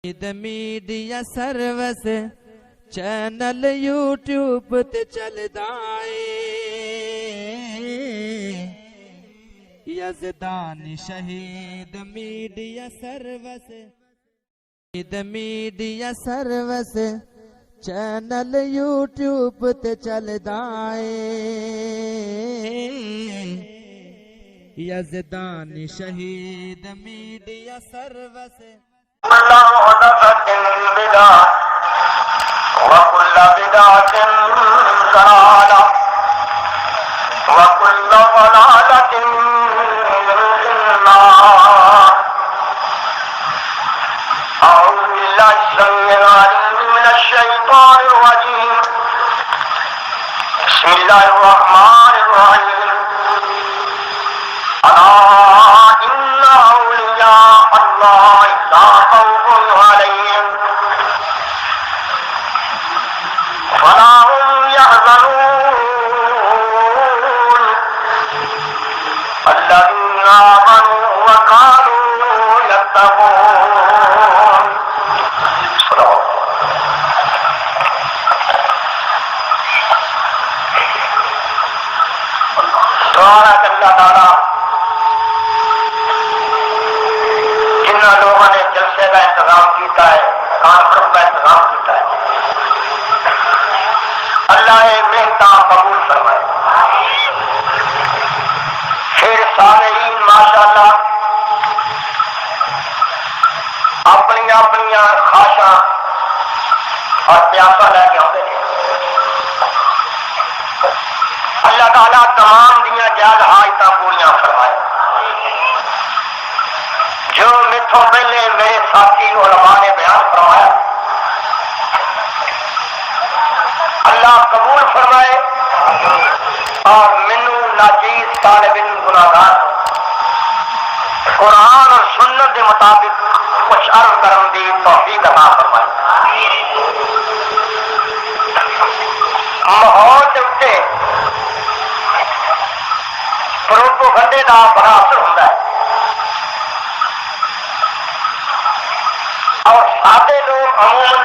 Media service channel YouTube تے چلدا اے یزدان شہید میڈیا سروس چینل یوٹیوب تے چلدا اے یزدان شہید میڈیا سروس كل محدثة بدعة وكل بدعة ضلالة وكل ضلالة في النار. أعوذ بالله السميع العليم من الشيطان الرجيم. بسم الله الرحمن الرحيم. ألا إن أولياء الله لا خوف عليهم ولا هم يحزنون الذين آمنوا وكانوا يتقون. سبحانك اللہ تعالی لوگوں نے جلسے کا انتظام کیتا ہے، کانفرنس کا انتظام کیتا ہے، اللہ محنت قبول فرمائے. پھر سامعین ماشاءاللہ اپنی اپنی خواہشاں اور پیاسا لے کے آتے ہیں. اللہ تعالیٰ تمام دیا جائز حاجتاں پوریاں فرمائے. جو مٹھوں پہلے میرے ساتھی علماء نے بیان فرمایا اللہ قبول فرمائے اور منو ناچیز طالب علم گناہگار قرآن اور سنت کے مطابق کچھ عرض کرن دی توفیق عطا فرمائے. ماحول کے اتنے پروپیگنڈے کا بڑا اثر ہوتا ہے اور سادے لوگ عموماً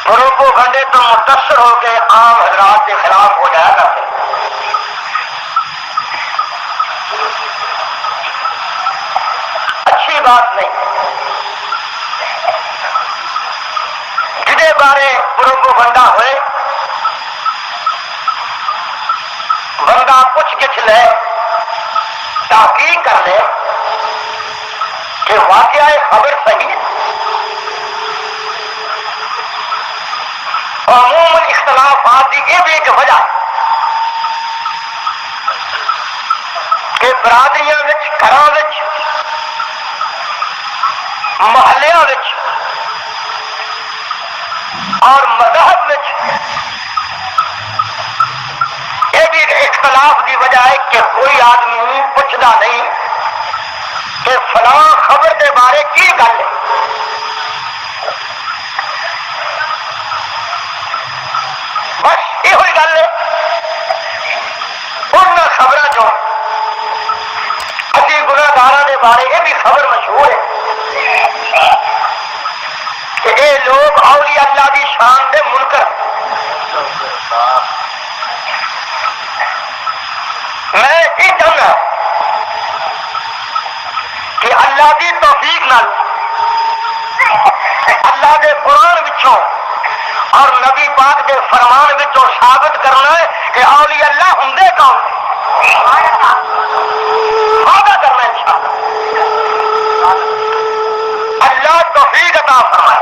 پروپیگنڈے تو متاثر ہو کے عام حضرات کے خلاف ہو جایا کرتے ہیں. اچھی بات نہیں. جہے بارے پروپیگنڈا ہوئے بندہ پوچھ گچھ لے، تحقیق کر لے کہ واقعہ خبر صحیح ہے. عموماً اختلافات کی یہ بھی ایک وجہ کہ برادریاں گھروں محلیاں اور مذہب یہ بھی اختلاف کی وجہ ہے کہ کوئی آدمی پوچھتا نہیں کہ فلاں خبر کے بارے کی گل ہے. بس یہ گل ہے ان خبر جو ابھی گناہگاراں کے بارے یہ بھی خبر مشہور ہے کہ یہ لوگ اولیاء اللہ کی شان دے منکر. میں یہ چاہنا کہ اللہ کی توفیق نال اللہ کے قرآن وچوں اور نبی پاک کے فرمان وچوں ثابت کرنا ہے کہ اولیاء اللہ ہوندے کون وعدہ کرنا انشاءاللہ. اللہ توفیق عطا فرمائے.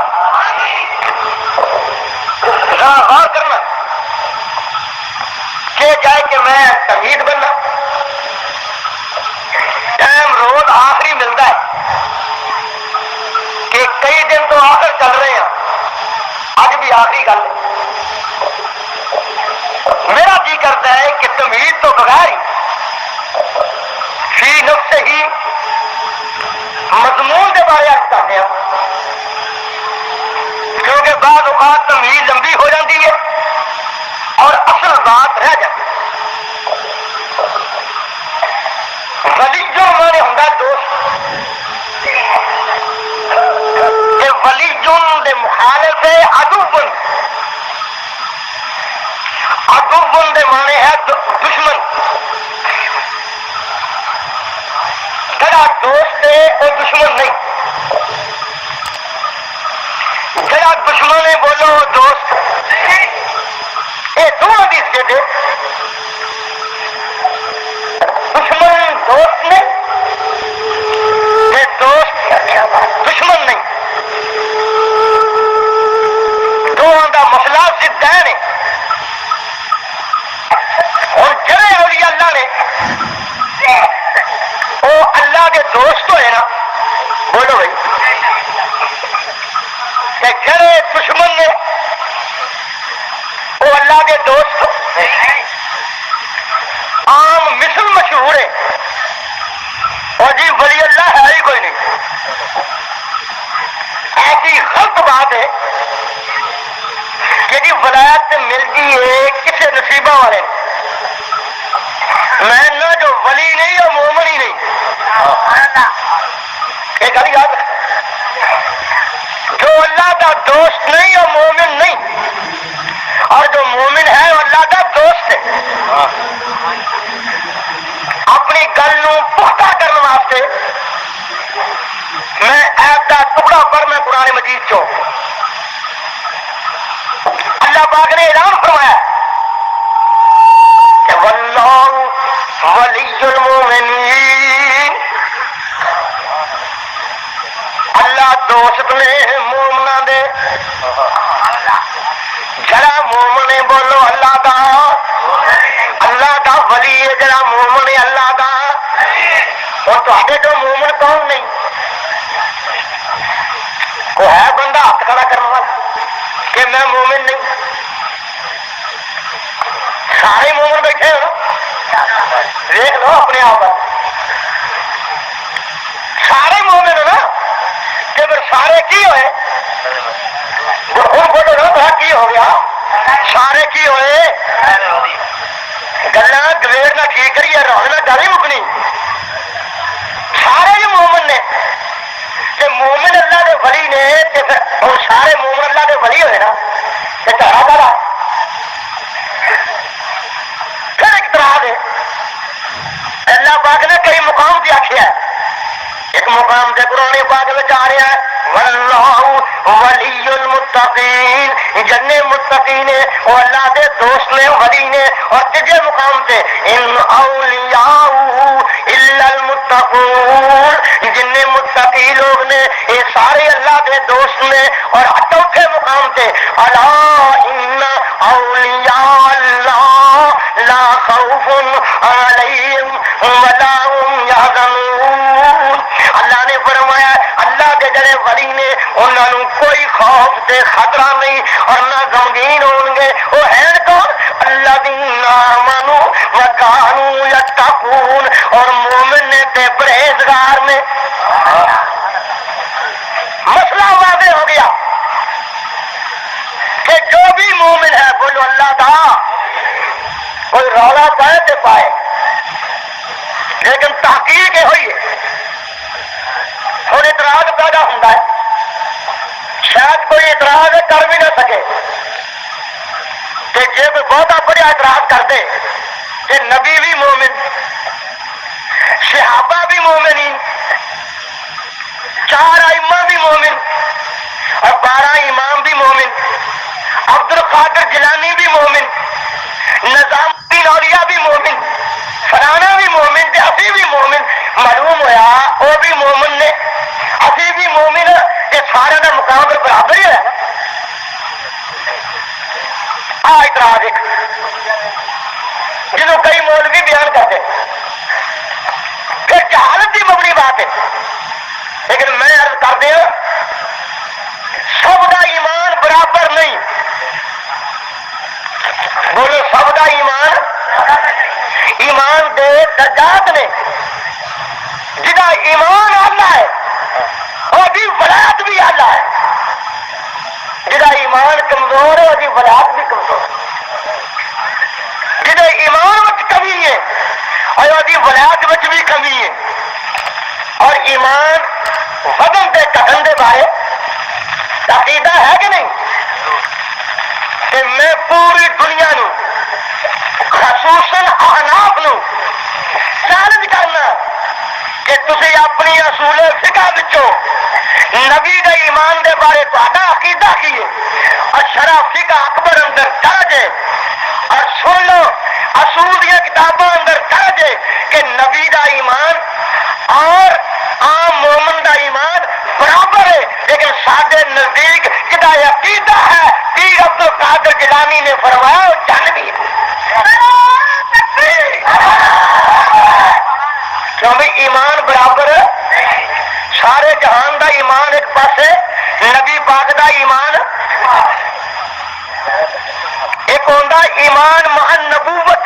ذرا غور کرنا کہ جائے کہ میں تمہید بننا ٹائم روز آخری ملتا ہے کہ کئی دن تو آخر چل رہے ہیں، اج بھی آخری گل ہے. میرا جی کرتا ہے کہ تمہید تو بغیر ہی فی نفس ہی مضمون کے بارے عرض کرتے ہیں کیونکہ بعض اوقات تمہید لمبی ہو جاتی ہے اور اصل بات رہ جاتی ہے. ولی جو ہمارے ہوں دوست مخالف ہے عدوّن دے معنی ہے دشمن. جڑا دوست ہے وہ دشمن نہیں. جڑا دشمن ہے بولو وہ دوست. یہ دونوں کی ضد ہے. دشمن دوست نہیں دوست دشمن نہیں. دونوں کا مسئلہ ضد ہے. اور جڑے اولیاء اللہ نے وہ اللہ کے دوست ہوئے نا, بولو بھائی, کہ جڑے دشمن نے وہ اللہ کے دوست. عام مثل مشہور ہے اور جی ولی اللہ ہے ہی کوئی نہیں. ایسی غلط بات ہے کہ جی ولایت ملتی ہے کسی نصیبہ والے. میں نہ جو ولی نہیں اور مومن ہی نہیں. یہ گل یاد رکھ, جو اللہ کا دوست نہیں اور مومن نہیں, اور جو مومن ہے وہ اللہ کا دوست ہے. اپنی گل پختہ کرنے واسطے میں ایپ کا ٹکڑا پڑھ میں قرآن مجید چو اللہ پاک نے اعلان فرمایا کہ واللہ ولی المومنین, اللہ دوست نے مومناں دے. جڑا مومن ہے بولو اللہ دا ولی ہے. جڑا مومن ہے اللہ دا. اور تے جو مومن کون نہیں, وہ ہے بندہ ہاتھ کھڑا کرنے والا کہ میں مومن نہیں. سارے مومن بیٹھے ہو نا, دیکھ لو اپنے آپ. سارے مومن ہو نا, کہ پھر سارے کی ہوئے. ہوں بولو نا تو کی ہو گیا. سارے کی ہوئے. گلا گویر نہ ٹھیک کریے, روز نہ گل ہی مکنی. سارے ہی مومن نے کہ مومن اللہ کے ولی نے. اور سارے مومن اللہ کے ولی ہوئے نا, کہ تارا دارا پھر ایک طرح ہے. اللہ پاک نے کئی مقام سے آخیا ہے. ایک مقام سے قرآن پاک میں آ رہا ہے واللہ ولی المتقین, جننے متقین وہ اللہ کے دوست نے, ولی نے. اور تیجے مقام سے ان اولیاء الا المتقون, جننے متقی لوگ نے یہ سارے اللہ کے دوست نے. اور چوتھے مقام سے الا ان اولیاء اللہ لا خوف علیہم ولا هم یحزنون. اللہ نے فرمایا اللہ کے جڑے ولی نے انہوں کوئی خوف سے خطرہ نہیں اور نہ غمگین ہوں گے. وہ ہیں کون؟ الذین آمنوا وکانوا یتقون, اور مومن نے تے پرہیزگار نے. مسئلہ واضح ہو گیا کہ جو بھی مومن ہے بولو اللہ دا, کوئی رولا پائے تے پائے, لیکن تحقیق یہ ہوئی ہے. ہوں اعتراض پیدا ہوتا ہے, شاید کوئی اعتراض کر بھی نہ سکے. کہ جب بہتا بڑا اعتراض کرتے کہ نبی بھی مومن, صحابہ بھی مومنین, 4 ائمہ بھی مومن, اور 12 امام بھی مومن, عبد القادر جیلانی بھی مومن, نظام الدین اولیاء بھی مومن, فلانا بھی مومن, ابھی بھی مومن. معلوم ہوا وہ بھی مومن نے, ابھی بھی مومن. یہ سارے کا مقام پر برابر ہی ہے. اعتراض ایک جنہوں کئی مولوی بیان کرتے پھر جہالت کی مبنی بات ہے. لیکن میں عرض کر دیا سب کا ایمان برابر نہیں. بولو سب کا ایمان دے درجات نے. جہاں ایمان آلہ ہے اور بھی ولایت بھی آلہ ہے. جہاں ایمان کمزور ہے اور ولایت بھی کمزور ہے. جہاں ایمان وچ کمی ہے اور ولایت وچ بھی کمی ہے. اور ایمان وزن کے گھٹن کے بارے عقیدہ ہے پوری دنیا نو خصوصاً احناف نو چیلنج کرنا کہ تسی اپنی اصول فقہ وچوں نبی دے ایمان دے بارے تہاڈا عقیدہ کی ہے اور شرع فقہ اکبر اندر درج ہے اور سن لو اصول دیا کتاباں اندر درج ہے کہ نبی دا ایمان اور عام مومن دا ایمان برابر ہے، لیکن سادے نزدیک جدا عقیدہ ہے پیر عبد القادر جیلانی نے فرمایا وہ جانوی کیوں بھی ایمان برابر سارے جہان دا ایمان ایک پاسے نبی پاک دا ایمان ایک ہوندا ایمان مع نبوت،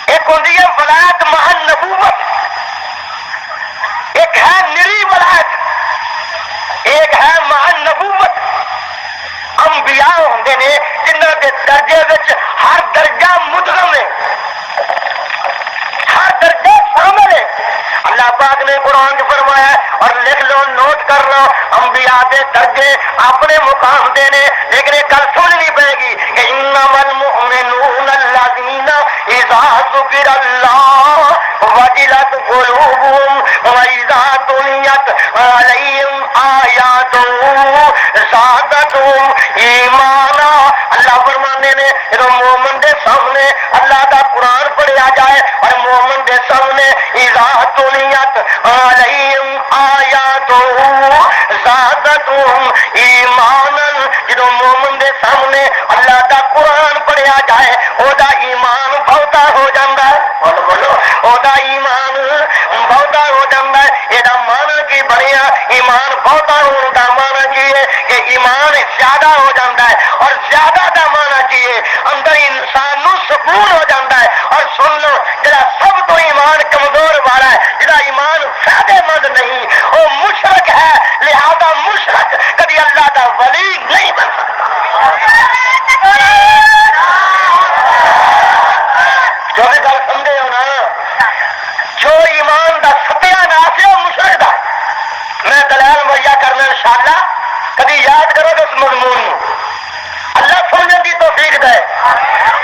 ایک ہوندی ہے ولایت مع نبوت، ایک ہے نری ولایت، ایک ہے مع نبوت۔ انبیاء ہوندے نے جنہاں دے درجے وچ ہر درجہ مدغم ہے، ہر درجہ شامل ہے۔ اللہ پاک نے قرآن فرمایا اور لکھ لو نوٹ کر لو انبیاء دے درجے اپنے مقام دے نے، لیکن ایک گل سننی پائے گی کہ انما المؤمنون الذین اذا ذکر اللہ وجلت قلوبهم واذا تلیت علیہم آیاتہ زادتہم ایمانا۔ اللہ فرمانے نے جب مومن دے سامنے اللہ دا قرآن پڑھیا جائے اور مومن دے سامنے اذا تلیت علیہم آیاتہ زادتہم ایمانا، جب مومن دے سامنے اللہ دا قرآن پڑھیا جائے او دا ایمان بہتا ہو جاندہ ہے، بولو بولو او دا ایمان بہتا ہو جاندہ ہے۔ یہ دا معنی کی بڑھیا ایمان بہتا ہو دا معنی کی ہے کہ ایمان زیادہ ہو جاندہ ہے، اور زیادہ دا معنی کی ہے اندر انسان نو سکون ہو جاندہ ہے۔ اور سن لو جڑا سب تو ایمان کمزور والا ہے، جڑا ایمان فائدے مند نہیں، وہ مشرک ہے، لہذا مشرک کبھی اللہ دا ولی نہیں بن سکتا۔ جو بھی گل سمجھے ہو نا، جو ایمان دا ستیا ناس ہے وہ مشرک دا۔ میں دلائل مہیا کرنا انشاءاللہ، کبھی یاد کرو اس مضمون نو، اللہ سمجھنے کی توفیق دے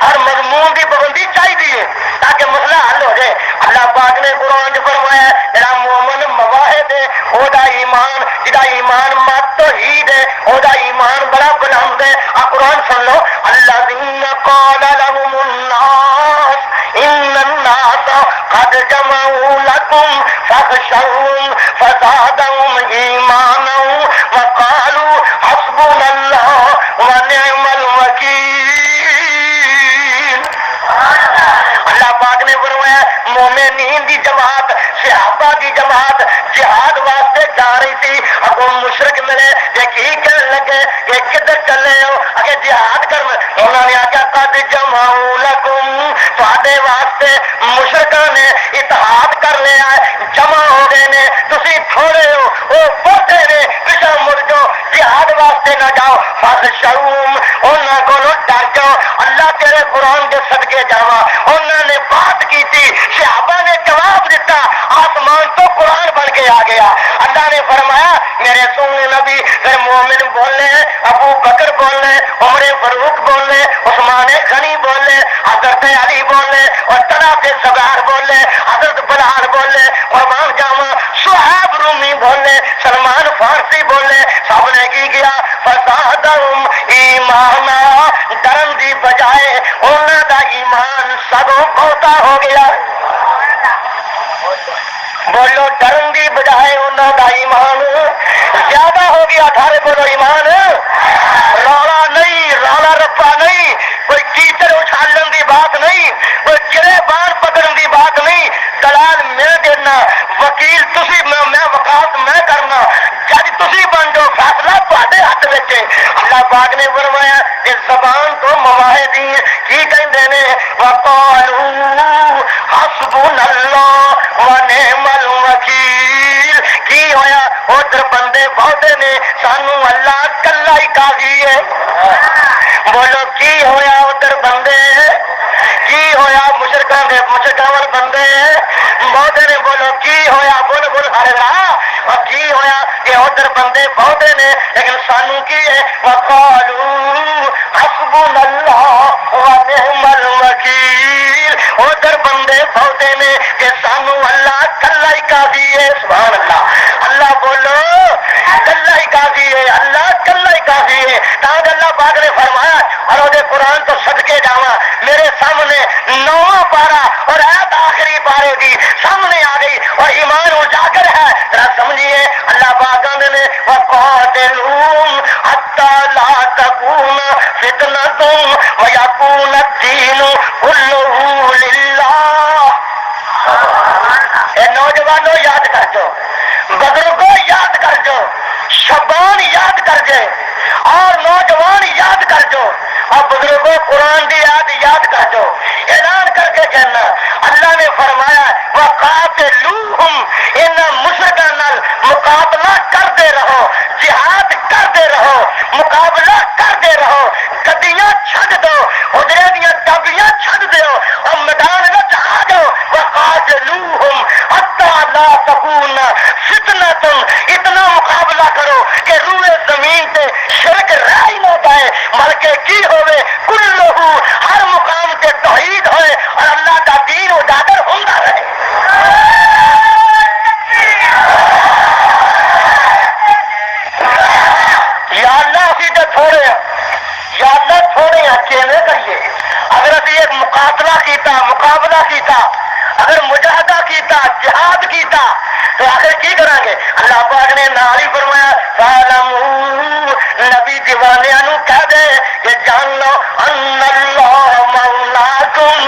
اور مضمون کی پابندی چاہیے تاکہ مسئلہ حل ہو جائے۔ اللہ پاک نے قرآن فرمایا جڑا مومن مواحد ہے او دا ایمان، جڑا ایمان مات توحید ہے او دا ایمان بڑا بلند ہے۔ قرآن سن لو الذین قال لهم الناس ان الناس قد جمعوا لكم فاخشوهم فزادهم ایمانا وقالوا حسبنا اللہ ونعم الوکیل۔ اللہ پاک نے فرمایا مومنین دی جماعت، صحابہ دی جماعت جہاد واسطے جا رہی تھی، اگوں مشرک ملے کہ کہنے لگے کہ کدھر چلے ہو؟ اگے جہاد کرنا، انہوں نے آخیا قد جمعوا لکم، تھوڑے واسطے مشرکاں نے اتحاد کر لیا ہے، جمع ہو گئے نے، تسی تھوڑے ہو وہ بہتے نے، پیچھے مڑ جاؤ، جہاد واسطے نہ جاؤ، فاخشوہم، انہاں کولوں ڈر جاؤ۔ اللہ تیرے قرآن کے صدقے جاواں، انہوں نے بات کی تھی، صحابہ نے جواب دیتا، آسمان تو قرآن بن کے آ گیا۔ اللہ نے فرمایا میرے سننے نبی، پھر مومن بولنے، ابو بکر بولنے، عمر فاروق بولنے، عثمان غنی بولنے، حضرت علی بولنے، اور طلحہ کے صغار بولنے، حضرت بلال بولنے، قربان جاواں صہیب رومی بولنے، سلمان فارسی بولنے، سب نے کی کیا فزادہم ایمانا، ڈرن دی بجائے انہاں دا ایمان سگوں بہتا ہو گیا۔ بولو ڈرن دی بجائے انہاں دا ایمان زیادہ ہو گیا۔ گھر بولو ایمان، رولا نہیں، رولا رپا نہیں، کوئی کیچڑ اچھالن دی بات نہیں، کوئی چرے بان پکڑن دی بات نہیں۔ دلال میں دینا، وکیل تسی، میں وکالت میں کرنا، جج تسی بن جاؤ، فیصلہ تہاڈے ہاتھ وچ ہے۔ اللہ پاک نے فرمایا کہ زبان تو مواہدین کی کہندے نے وقالوا حسبنا اللہ ونعم الوکیل۔ کی ہویا ادھر بندے بہتے نے، سانو اللہ کلا ہی قاضی ہے۔ بولو کی ہویا ادھر بندے، کی ہویا مشرکاں دے مشرکاں بندے بہتے نے، بولو کی ہویا، بول بول ہر راہ، اور کی ہویا کہ ادھر بندے بہتے نے لیکن سانو کی ہے وقالوا حسبنا اللہ ونعم الوکیل. ادھر بندے بہتے نے کہ سانو اللہ کلا ہی کافی ہے. سبحان اللہ. اللہ بولو کلا ہی کافی ہے. اللہ کلا ہی کافی ہے. تاج اللہ پاک نے فرمایا اور وہ قرآن تو صدقے جاواں میرے سامنے 9واں پارا اور آیت آخری پارے کی سامنے آ گئی اور ایمان اجاگر ہے. ذرا سمجھیے اللہ پاک نے وقاتلوہم حتی لا تکون فتنۃ ویکون الدین کلہ للہ. اے نوجوانوں یاد کر جو, بزرگوں یاد کر جو, شبان یاد کر جائے اور نوجوان یاد کر جو اور بزرگوں قرآن کی یاد کر جو. اعلان کر کے کہنا اللہ نے فرمایا وقاتلوہم, ان مشرکاں نال مقابلہ کرتے رہو, جہاد کرتے رہو, مقابلہ کرتے رہو. گڈیاں چھڈ دو, حجرے دیاں ڈبیاں چھڈ دیو اور میدان وچ آ جاؤ. وقاتلوہم حتی لا تکون فتنۃ, اتنا مقابلہ کرو کہ روئے زمین تے شرک رہ ہی نہ جائے بلکہ کی ہوئے کلہ, ہر مقام تے توحید ہوئے اور اللہ کا دین اجاگر ہوتا رہے. یا اللہ اسی تے تھوڑے ہیں, یا اللہ تھوڑے ہیں کیویں کریے. اگر ابھی ایک مقابلہ کیتا اگر مجاہدہ کیتا جہاد کیتا تو آخر کی کریں گے. اللہ پاک نے نال ہی فرمایا فَاعْلَمُوا, نبی دیوانیاں نو کہہ دے کہ جان لو ان اللہ مولاکم,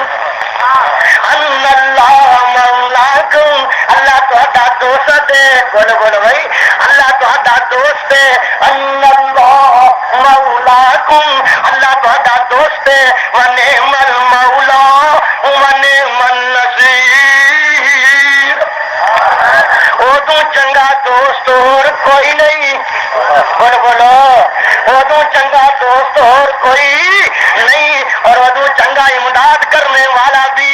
ان اللہ مولاکم, اللہ تہاڈا دوست ہے. بولو بولو بھائی, اللہ تہاڈا دوست ہے. ان اللہ مولاکم, اللہ تہاڈا دوست ہے. ونعم المولا ونعم النصیر. ادو چنگا دوست اور کوئی نہیں. بولو بولو, ادو چنگا دوست اور کوئی نہیں اور ادو چنگا امداد کرنے والا بھی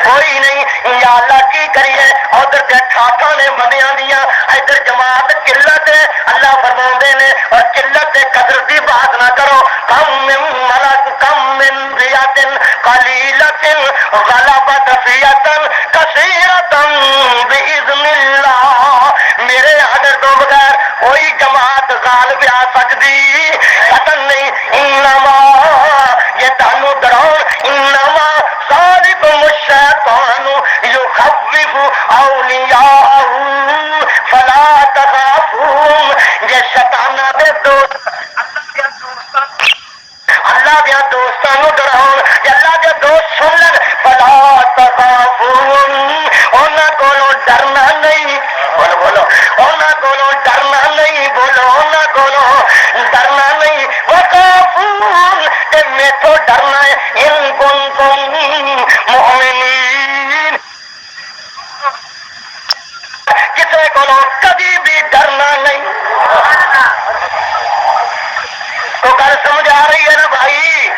کوئی نہیں. یا اللہ کی کریے, ادھر کے ٹھاٹھا نے بندیاں دیا, ادھر جماعت قلت ہے. اللہ فرماندے نے اور قلت سے کثرت کی بات نہ کرو. کم من ملک کم من فیۃ قلیلۃ غلبت فیۃ کثیرۃ باذن اللہ. میرے حضر تو بغیر کوئی جماعت غالب آ سکتی قتل نہیں. انما یہ تانوں ڈراؤ, انما ذالکم الشیطان یخوف اولیاءہ فلا تخافوہم. یہ شیطاناں دے دوست اللہ دیا دوستوں ڈراؤ, اللہ کے دوست سن لن فلا تخافوہم, انہاں کولوں ڈرنا نہیں. بولو بولو, انہاں کولوں ڈرنا نہیں. بولو انہاں کولوں ڈرنا نہیں. وخافون, تے میتھوں ڈرنا ہے. ان کنتم مؤمنین, کسے کولوں کبھی بھی ڈرنا نہیں. تو گل سمجھ آ رہی ہے نا بھائی.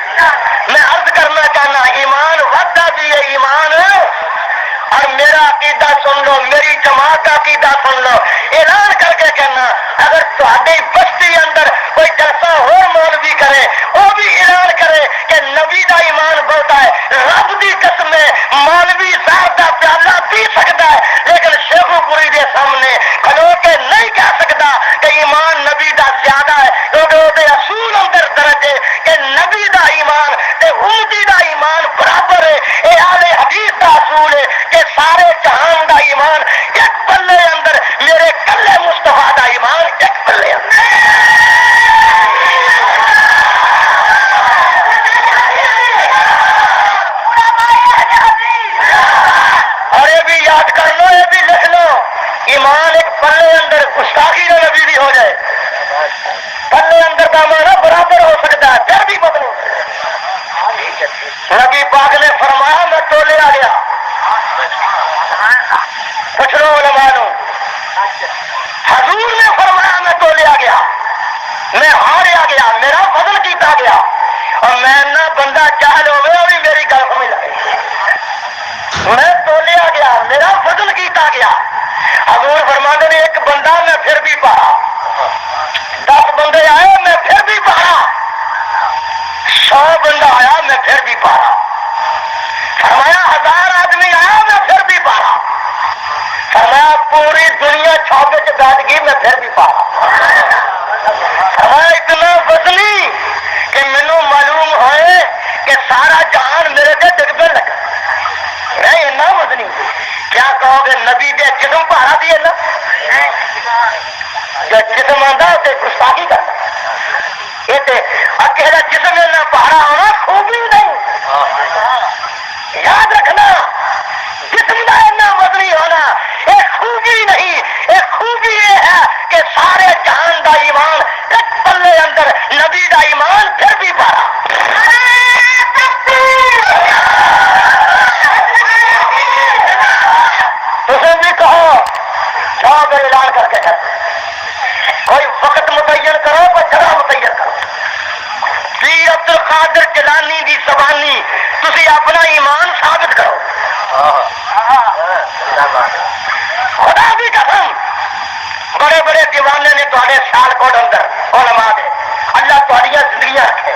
میں عرض کرنا چاہنا ایمان وعدہ بھی ہے, ایمان اور میرا عقیدہ سن لو, میری جماعت کا عقیدہ سن لو. اعلان کر کے کہنا اگر تھوڑی بستی اندر کوئی جلسہ ہو مولوی کرے, وہ بھی اعلان کرے کہ نبی دا ایمان بہت ہے. رب دی قسم مولوی صاحب دا پیالہ پی سکتا ہے لیکن شیخو پوری دے سامنے کھلو کے نہیں کہہ سکتا کہ ایمان نبی دا زیادہ ہے, کیونکہ وہ اصول اندر درجے کہ نبی دا ایمان تے امتی دا ایمان برابر ہے. اے اہل حدیث دا اصول ہے کہ سارے جہان دا ایمان ایک پلے اندر, میرے کلے مصطفیٰ دا ایمان ایک پلے اندر. اور یہ بھی یاد کر لو, یہ بھی لکھ لو, ایمان ایک پلے اندر گستاخی کا نبی بھی ہو جائے, پلے اندر کا مانا برابر ہو سکتا ہے, پھر بھی بدلو. نبی پاک نے فرمایا میں تولے آ گیا. پوچھ لو علماء نو, حضور نے فرمایا میں تولے آ گیا, میں ہاریا گیا, میرا فضل کیتا گیا اور میں نہ بندہ جاہل ہوئے اور بھی میری گل سمجھ لگے. میں تولیا گیا, میرا فضل کیتا گیا. حضور فرماتے نے ایک بندہ میں پھر بھی پا پھر بھی پارا. اتنا وزنی کہ مینو معلوم ہوئے کہ سارا جہان میرے سے ڈگ پہ لگا. میں اتنا وزنی کیا کہو گے نبی دے جسم پارا دیے نا جو جسم آتا اسے گستاخی کرتا. یہ اگے کا جسم اتنا پارا ہونا خوبی نہیں. یاد رکھنا جسم کا اتنا وزنی ہونا یہ خوبی نہیں. ایک خوبی یہ ہے کہ سارے جہان دا ایمان ایک پلے اندر نبی دا ایمان پھر بھی پارا. تم بھی کہو جاؤ پھر اعلان کر کے کر کوئی وقت متعین کرو کوئی جگہ متعین کرو. پیر عبد القادر جیلانی دی زبانی تسی اپنا ایمان ثابت کرو. خدا کی قسم بڑے بڑے دیوانے نے تھوڑے سیال کوٹ اندر علماء دے اللہ تھوڑیاں زندگیاں رکھے.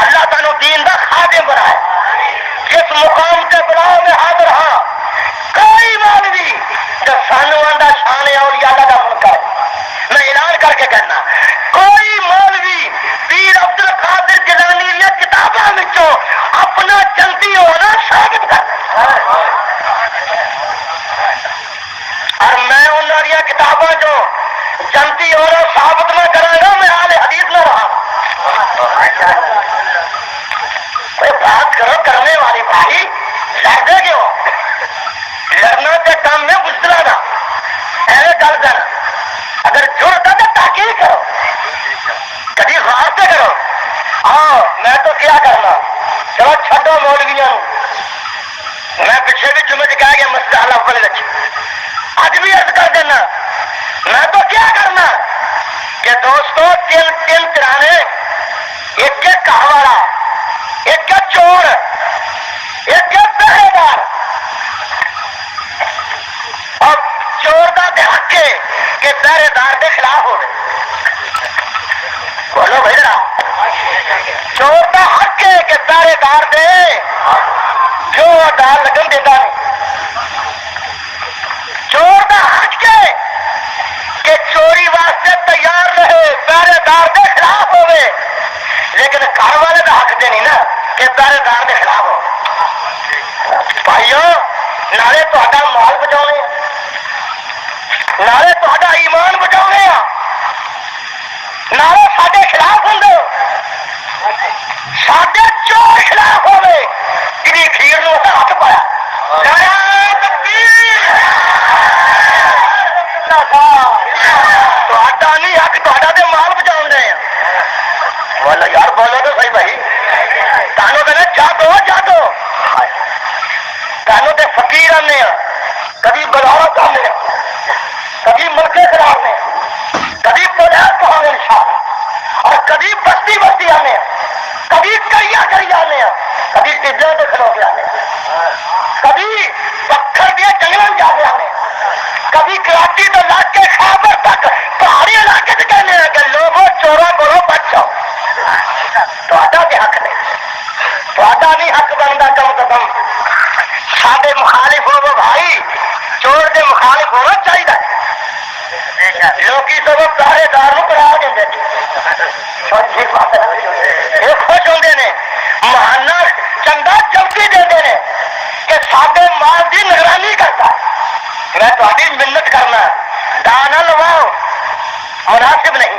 اللہ تانوں دین دا خادم بنائے. جس مقام سے بلاؤ میں حاضر ہاں. کوئی مولوی جو سانو آندا شان اولیاء اللہ دا منکر میں اعلان کر کے کہنا کوئی مولوی پیر عبد القادر جیلانی دی کتاباں وچوں اپنا جنتی ہونا ثابت کر. اور میں انہوں نے کتابوں جو جنتی ہونا ثابت میں کروں گا میں اہل حدیث نہ رہا. کوئی بات کرو کرنے والی بھائی لڑتے کیوں؟ لڑنا کے کام میں گزرا نا ایسے گل کر. اگر جڑتا تو تحقیق کرو کبھی غور سے کرو. ہاں میں تو کیا کرنا چلو چھڈو مولویاں. میں پیچھے بھی جمعے کہہ گیا مسجد الاول وچ اج بھی عرض کر دینا میں تو کیا کرنا کہ دوستو تین ترانے ایک کہواڑا ایک چور ایک پہرے دار. اور چور کا حق ہے کہ پہرے دار کے خلاف ہو بولو بھائی ذرا. چور کا حق ہے کہ پہرے دار دے جو دار لگن دیتا نہیں. چور کا حق ہے کہ چوری واسطے تیار رہے پہرے دار کے خلاف ہوئے لیکن گھر والے کا حق دے نہیں نا کہ پہرے دار کے خلاف ہو. بھائیو نالے تا مال بچاؤنے نالے تا ایمان بچاؤنے نالے سارے خلاف ہوں سارے چور خلاف ہوئے کہ کھیر نو ہاتھ پایا. نہیں حق تا مال بچاؤ رہے ہیں. بولو یار بولو تو صحیح بھائی. تانوں کہنا جا دو تانوں تے فقیر آنے کبھی بغاوت آنے کبھی ملکے کرانے کبھی پولیس کہانے انشاءاللہ اور کبھی بستی بستی آنے کبھی کری آنے کبھی ٹبلے سے کھلو کے آنے کبھی پکھر دیا جنگل جا کے آنے کبھی کراچی تو لاگ کے خیبر تک پہاڑی علاقے سے کہنے ہیں کہ لوگوں چوروں کو بچو. تو حق نہیں نہیں حق بنتا کم سے کم سارے مخالف ہو بھائی چور کے مخالف ہونا چاہیے. لوگ سب پہرے دار کرا دیں یہ خوش ہوتے ہیں مہانا چنگا چوکی دے کہ سارے مال کی نگرانی کرتا. میں تاری منت کرنا دانا لواؤ مناسب نہیں.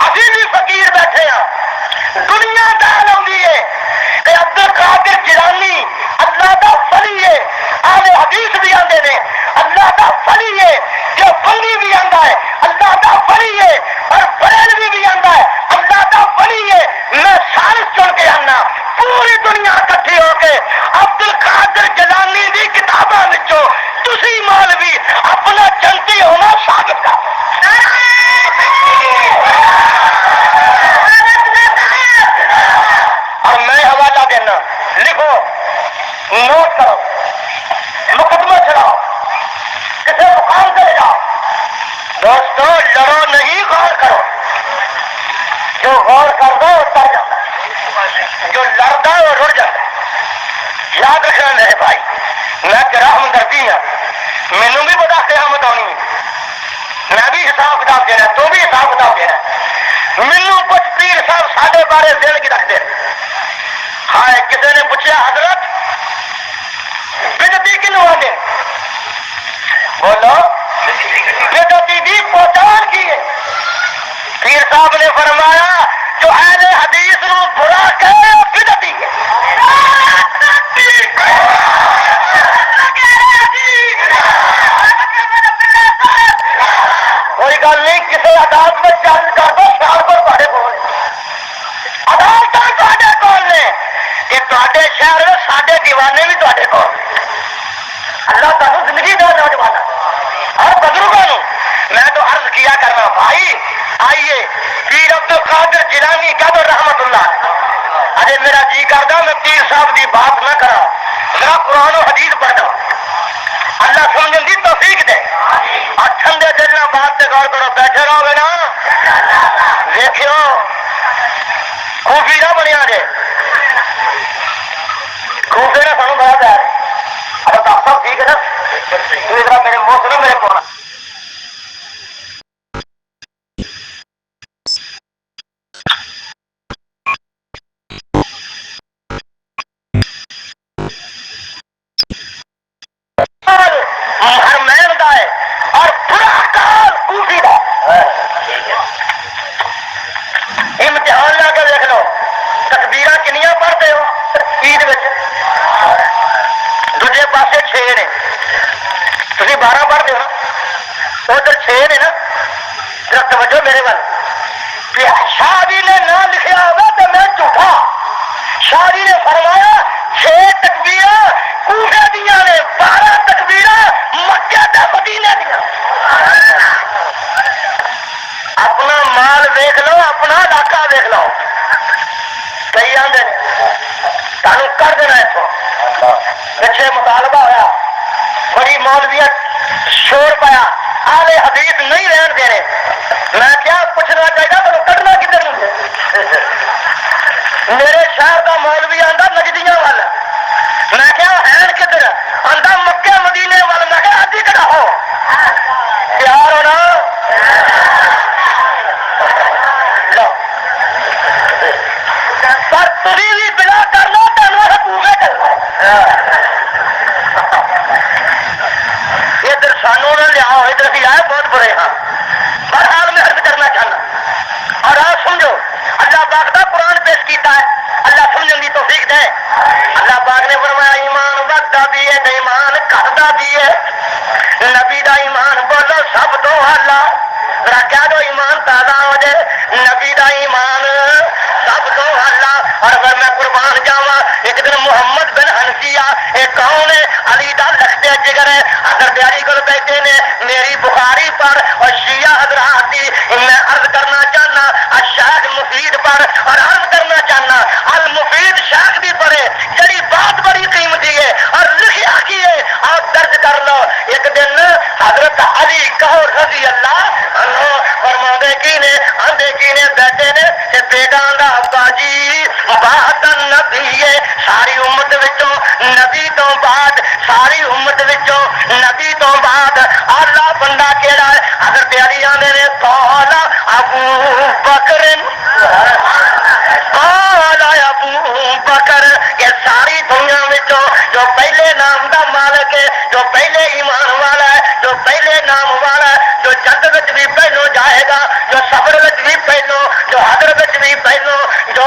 ابھی بھی فقیر بیٹھے ہیں دنیا دان آئی ہے کہ عبد القادر جیلانی اللہ کا ولی ہے. اہل حدیث بھی آتے ہیں اللہ کا ولی ہے. جو بندی بھی آتا ہے اللہ کا ولی ہے اور بریلوی بھی آتا ہے اللہ کا ولی ہے. میں سالس چن کے آنا پوری دنیا کٹھی ہو کے عبد القادر جیلانی کی کتابوں وچوں تسی مولوی اپنا جنتی ہونا ثابت کر. اور میں حوالہ دینا لکھو نوٹ کرو مقدمہ چلاؤ کسی مقام سے لے جاؤ. دوستو لڑو نہیں غور کرو. جو غور کرتا ہے وہ تر جاتا ہے جو لڑتا ہے وہ رڑ جاتا ہے. یاد رکھنا میرے بھائی میں تیرا ہمدردی ہوں مینوں بھی بڑا قیامت آنی ہے. میں بھی حساب دینا, تو بھی حساب کتاب دینا. مینو کچھ پیر صاحب ساڈے بارے دل کی رکھتے. ہائے کسی نے پوچھا حضرت بدعتی کنوں آتے, بولو بدعتی دی پہچان کی ہے. پیر صاحب نے فرمایا جو اہل حدیث نو برا کہے وہ بدعتی ہے. کوئی گل نہیں, کسی عدالت میں چل کر دو شہر پر پڑے بول عدالت تے کول نے کہ تے شہر میں سارے دیوانے بھی تے کول. اللہ تعالی زندگی دے نوجوان اور بزرگوں میں تو عرض کیا کرنا بھائی آئیے پیر عبد القادر جیلانی کا تو رحمت اللہ. ارے میرا جی کرتا میں پیر صاحب کی بات نہ کرا, میرا قرآن و حدیث پڑھتا. اللہ سمجھنے کی توفیق دے اور ٹھنڈے دل نہ بات سے غور کرو. بیٹھے رہو گے نا دیکھو خوفی نہ بنیا جے خوفے نے سانو بڑا پیار ہے. اب آپ سب ٹھیک ہے نا, میرے منہ سنو میرے کو ہرمین کا ہے اور برا کال کوفی کا. امتحان لا کے دیکھ لو تکبیراں کنیاں پڑھتے ہو عید میں, دوجے پاسے 6 نے, تھی 12 پڑھتے ہو ادھر 6 نے نا. ذرا توجہ میرے وال, شاہ جی نے نہ لکھا ہوگا تو میں جھوٹا. شاہ جی نے فرمایا 6 تکبیراں کوفے دیا نے, 12 تکبیراں مکے تے مدینے دیا. اپنا مال دیکھ لو, اپنا علاقہ دیکھ لو. کئی آدھے تمہیں کر دینا اتوں. پچھے مطالبہ ہوا, بڑی مولویت شور پایا, آلے حدیث نہیں رہن دے رہے. میں کیا پوچھنا چاہیے تو کٹنا کدھر نہیں. میرے شہر کا مولوی آتا نجدیاں والا, میں کیا ہے کدھر آتا مکے مدینے والا. میں کیا ادھی کٹا ہو پیار ہونا لو پر تھی بھی بلا کر لو تینوں پورے کرنا. ادھر سانو نہ لیا ادھر بھی آئے بہت برے ہاں. ہر حال میں عرض کرنا چاہنا اور آپ سمجھو اللہ پاک کا قرآن پیش کیتا ہے. اللہ سمجھنے کی توفیق دے. اللہ پاک نے فرمایا ایمان وقتا بھی ہے ایمان کرتا بھی ہے. نبی دا ایمان بولو سب تو اللہ رکھا دو ایمان تازہ ہو جائے. نبی دا ایمان سب تو اللہ. اور اگر میں قربان جاوا ایک دن محمد بن حنفیہ ایک کون ہے علی دا لختے جگر ہے اگر پیاری کو بیٹھے نے میری بخاری پر اور شیعہ حضرات دی میں عرض کرنا چاہنا الشاہد مفید پر اور عرض کرنا چاہنا المفید شاخ بھی پڑے جڑی بات بڑی قیمتی ہے اور لکھیا کی ہے آپ درج کر لو. ایک دن حضرت علی کہو رضی اللہ عنہ فرماندے کی نے آندے کی نے بیٹھے نے کہ بیٹا دا ابا جی بعد نبی ساری امت وچوں نبی تو بعد ساری امت وچوں نبی تو بعد آلہ بندہ کیڑا ہے. حضرت علی آندے نے قال ابو بکر قال ابو بکر کہ ساری دنیا وچوں جو پہلے نام دا مالک ہے جو پہلے ایمان والا ہے جو پہلے نام والا ہے جو جد وچ بھی پہلو جائے گا جو صبر وچ بھی پہلو جو حضر وچ بھی پہلو جو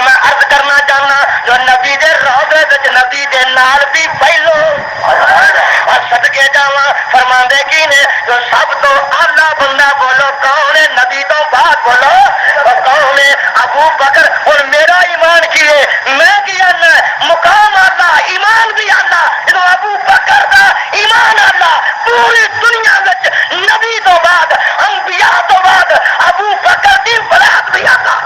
میں عرض کرنا چاہنا جو نبی دے روضے وچ نبی دے نال بھی پہلو اور صدقے جاواں فرماندے کی نے جو سب تو اعلیٰ بندہ بولو کون ہے نبی تو بعد بولو کون ہے ابو بکر. اور میرا ایمان کی ہے میں کی آنا مقام آلہ ایمان بھی آلہ جو ابو بکر دا ایمان آلہ پوری دنیا وچ نبی تو بعد انبیاء تو بعد ابو بکر دی ولادت بھی آلہ.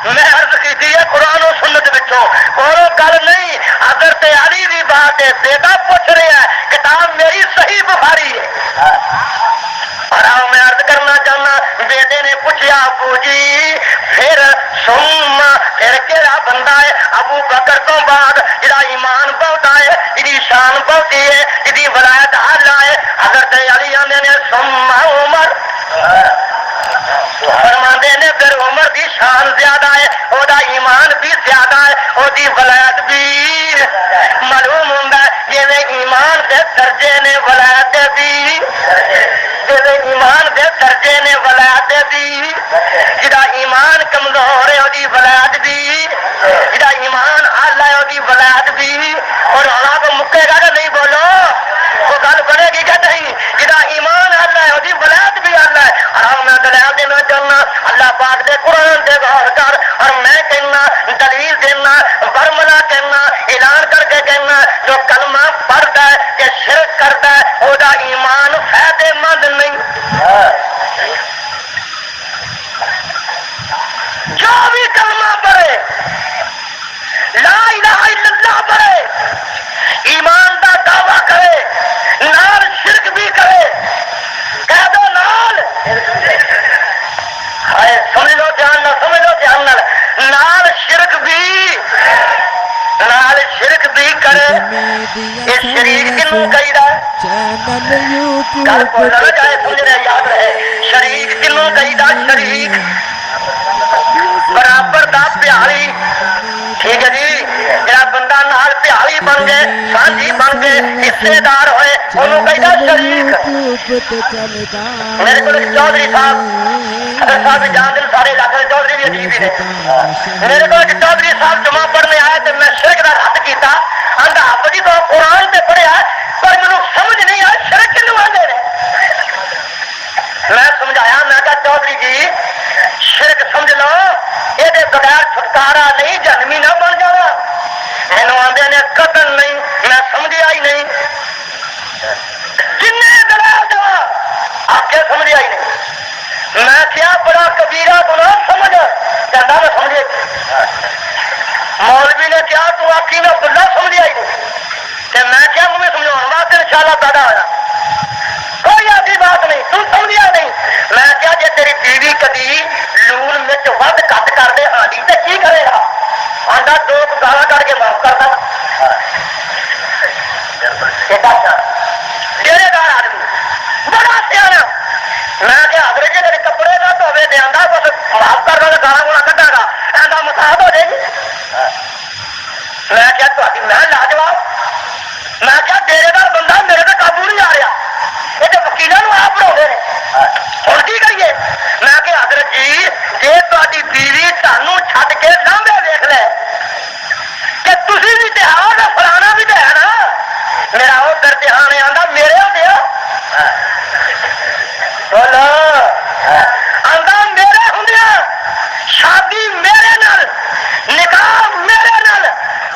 میں عرض کی ہے قرآن و سنت بچوں اور گل نہیں حضرت علی دی بات ہے. بیٹا پوچھ رہا ہے کتاب میری صحیح بخاری ہے. اور میں عرض کرنا چاہنا بیٹے نے پوچھا ابو جی پھر کہڑا بندہ ہے ابو بکر تو بعد جڑا ایمان بہت ہے جی شان بہتی ہے جی ولایت اعلیٰ ہے حضرت علی آندے نے ثم عمر فرماندے نے پھر عمر دی شان زیادہ ہے او دا ایمان بھی زیادہ ہے او دی ولایت بھی معلوم ہوندا ہے جویں ایمان دے درجے نے ولایت بھی جویں ایمان دے درجے نے ولایت بھی جدا ایمان کمزور ہے او دی ولایت بھی جدا ایمان اعلی ہے او دی ولایت بھی اور اللہ کو مکے گا کہ نہیں بولو وہ گل بنے گی کہ نہیں جدا ایمان اعلی ہے او دی ولایت بھی اعلی ہے اور میں دلائل دینا چاہنا اللہ پاک دے قرآن دے غور کر اور میں کہنا دلیل دینا برملا کہنا اعلان کر کے کہنا جو کلمہ پڑھتا ہے کہ شرک کرتا ہے وہ دا ایمان فائدے مند نہیں جو بھی کلمہ پڑھے لا الہ الا اللہ پڑھے ایمان دا دعویٰ کرے نال شرک بھی کرے کہہ دو نال سمجھ لو دھیان نہ سمجھ لو دھیان نال شرک بھی کرے یہ شریک کنوں کہی رہا ہے چینل یوٹیوب گل بولنا نہ جائے سمجھ رہے یاد رہے شریک کنوں کہی رہا شریک برابر دا پیاری ٹھیک ہے جی جڑا بندہ نال پیاری بن گئے سانجھی بن گئے حصے دار ہوئے انہوں کہی رہا شریک میرے کو چودھری صاحب حضرت صاحب جان دل سارے علاقے میں چودھری بھی عجیب ہی نے میرے کو چودھری صاحب جمعہ پڑھنے آئے تو میں شرک کا رد کیتا آندا آپ جی تو قرآن سے پڑھیا پر مجھے سمجھ نہیں آیا شرک کنوں آندے نے میں سمجھایا میں کہا چودھری جی شرک سمجھ لو یہ بغیر چھٹکارا نہیں جنمی نہ بن جانا مینو آدھے نے قتل نہیں میں سمجھیا ہی نہیں جن دلائل دوا آپ کے سمجھیا ہی نہیں میں کیا بڑا کبیرہ گناہ سمجھ کہتا میں سمجھے مولوی نے کیا تو آخی میں بلا سمجھیا ہی نہیں کہ میں کیا مجھے سمجھاؤں واسطے انشاءاللہ پیدا ہوا کوئی ایسی بات نہیں تم سمجھیا نہیں میں کیا جی تیری بیوی کدی لون مرچ ود کٹ کر دے آنی تو کی کرے گا آنڈا دو گالا کر کے معاف کرتا تیرے گھر آدمی بڑا سیاح میں کہ حضرت جی میرے کپڑے نہ دھوے دے آندا بس معاف کر دو گالا گولا کٹا گا آندا مساحت ہو جائے گی میں کیا تھی میں لاجواب میں کیا ڈیرے دار بندہ میرے پہ قابو نہیں آ رہا یہ تو وکیلوں آپ پڑھا ہیں ہوں کی کریے میں کہ حضرت جی جی تاری بیوی تمہوں چھڈ کے لانبے ویخ لے کہ تھی بھی تہار فلانا بھی تو ہے نا میرا وہ درجان آتا میرے دیا بولو آتا میرے ہوں شادی میرے نال نکاح میرے نال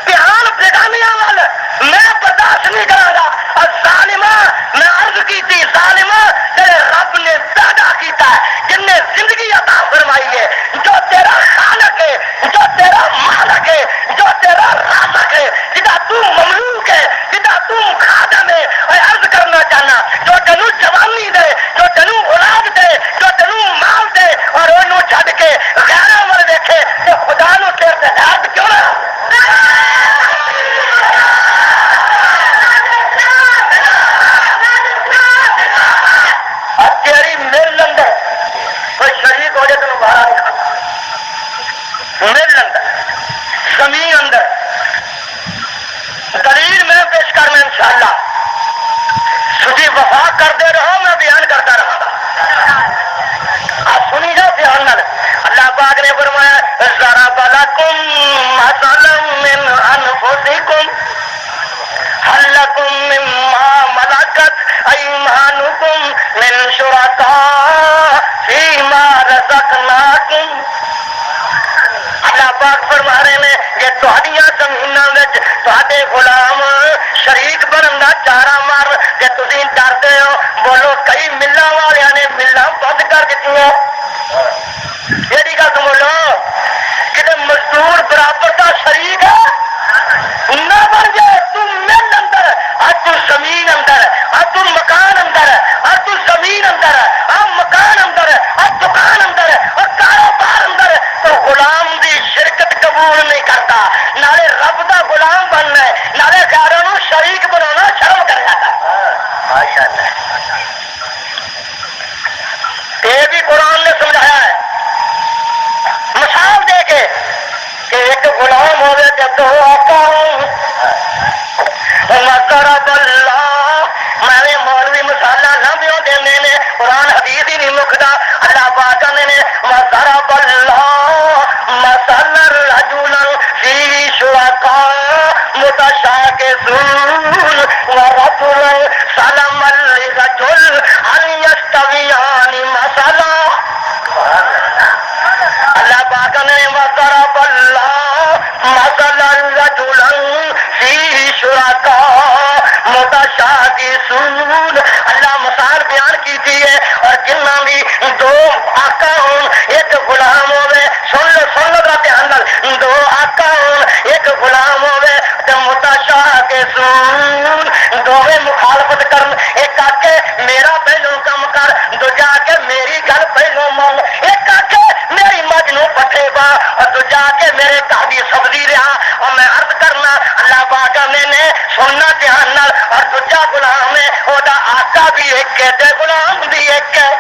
دھیان بیگانیاں وال میں برداشت نہیں کرا گا اور ظالمہ میں عرض کی تھی ظالمہ تیرے رب نے پیدا کیتا ہے جن نے زندگی عطا فرمائی ہے جو تیرا خالق ہے جو تیرا مالک ہے جو تیرا رازق ہے جدا تو مملوک ہے جدا تو خادم ہے اور عرض کرنا چاہنا جو تینوں جوانی دے جو تینوں اولاد دے جو تینوں مال دے اور انہوں چھڈ کے غیراں ول دیکھے کہ خدا نو تیرے تے درد کیوں نہ تیری مل اندر کوئی شریک ہو جائے تین باہر نہیں کھانا مل اندر زمین اندر دلیل میں پیش کرنا انشاءاللہ سجی وفا کرتے رہو میں بیان کرتا رہا آپ سنی جاؤ دھیان نال اللہ پاک نے فرمایا ضرب لکم مثلا من انفسکم هل لکم مما ملکت ایمانکم من شرکاء فیما رزقناکم اللہ پاک فرما رہے ہیں کہ تہاڈیاں زمیناں وچ تہاڈے غلام شریک بنن دا چارہ مار کہ تسی ڈرتے ہو بولو کئی ملاں والیاں نے ملاں بند کر دتیاں یہ گل بولو کہ مزدور برابر کا شریک ہے نہ بن جائے تم مل اندر اور تو زمین اندر اور تو مکان اندر اور تو زمین اندر اور مکان اندر اور دکان اندر اور کاروبار اندر تو غلام دی شرکت قبول نہیں کرتا نالے رب دا غلام بننا ہے دو آقا مضرب اللہ میں مولوی مثالاں نہ دیو دیندے نے قرآن حدیث ہی نہیں مکدا اللہ پاک نے مضرب اللہ مثلا رجلا فی شرکاء متشاکسون ورجلا سلما لرجل هل یستویان مثلا اللہ پاک نے وضرب اللہ مثلا رجلا فی شرکاء متشاکسون اللہ مثال بیان کی تھی ہے اور جنہ بھی دو آقا ہوں ایک غلام ہوئے سن لو دھیان نال دو آقا ہوں ایک غلام ہوئے تو متشاکسون دوویں مخالفت کرن ایک آکے میرا پہلو کم کر دوجا کے میری گل پہلو مان ایک آکے میری مجھ نو پٹھے پا اور دوجا کے میرے گھر دی سبزی رہا اور میں عرض کرنا اللہ پاک نے سننا دھیان نال اور دوجا غلام ہے او دا آقا بھی ایک ہے تے غلام بھی ایک ہے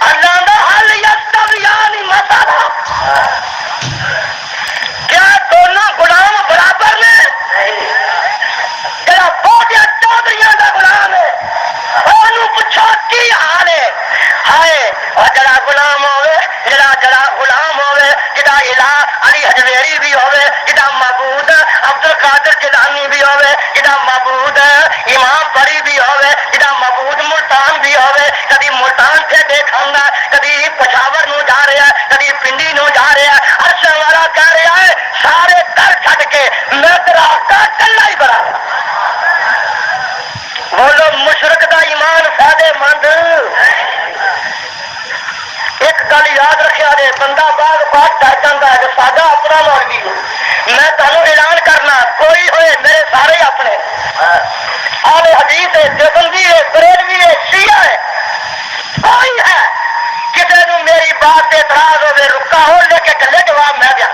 اللہ دا حل یستویان مثلا کیا دونوں غلام برابر نے جڑا بہت چودھریاں دا غلام ہے انہوں پوچھو کی حال ہے ہائے اور جڑا غلام ہوئے جڑا غلام ہوئے جڑا الہ علی حجویری بھی ہوئے جڑا معبود عبد القادر جیلانی بھی ہوئے جڑا معبود امام بری بھی ہوئے جڑا معبود ملتان بھی ہوئے کدی ملتان سے دیکھاں کدی پشاور نو جا رہا ہے کدی پنڈی نو جا رہا ہے عرشاں والا کہہ رہا ہے سارے کر چھڈ کے میں تیرا آقا کلا ہی بڑا بولو مشرک دا ایمان فائدے مند ایک گل یاد رکھیا جے بندہ بعد بات ڈر جاتا ہے کہ ساڈا اپنا مولوی میں تمہیں اعلان کرنا کوئی ہوئے میرے سارے اپنے آل حدیث ہے دیوبندی ہے بریلوی ہے شیعہ ہے کوئی ہے کسی نے میری بات سے اعتراض ہوئے رکا ہو لے کے گلے جواب میں دیا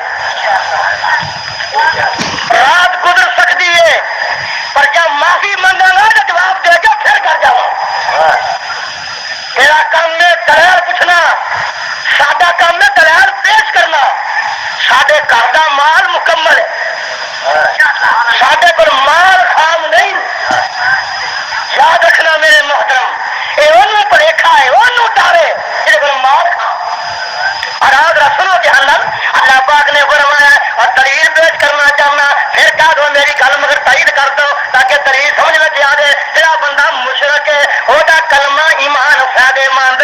رات گزر سکتی ہے پر جب معافی منگا گا تو جواب دے کے پھر کر جاؤ تیرا کام ہے دلائل پوچھنا سادہ کام ہے دلائل پیش کرنا سادے گھر کا مال مکمل ہے سادے پر مال خام نہیں یاد رکھنا میرے محترم یہ انہوں پریکھا ہے انہوں ڈارے یہ پر مال خام اور آج رسولوں کے اندر اللہ پاک نے فرمایا اور دلیل پیش کرنا چاہنا پھر کہہ دو میری گل مگر تائید کر دو تاکہ دلیل سمجھ میں آ جائے تیرا بندہ مشرک ہے وہ کلمہ ایمان فائدے مند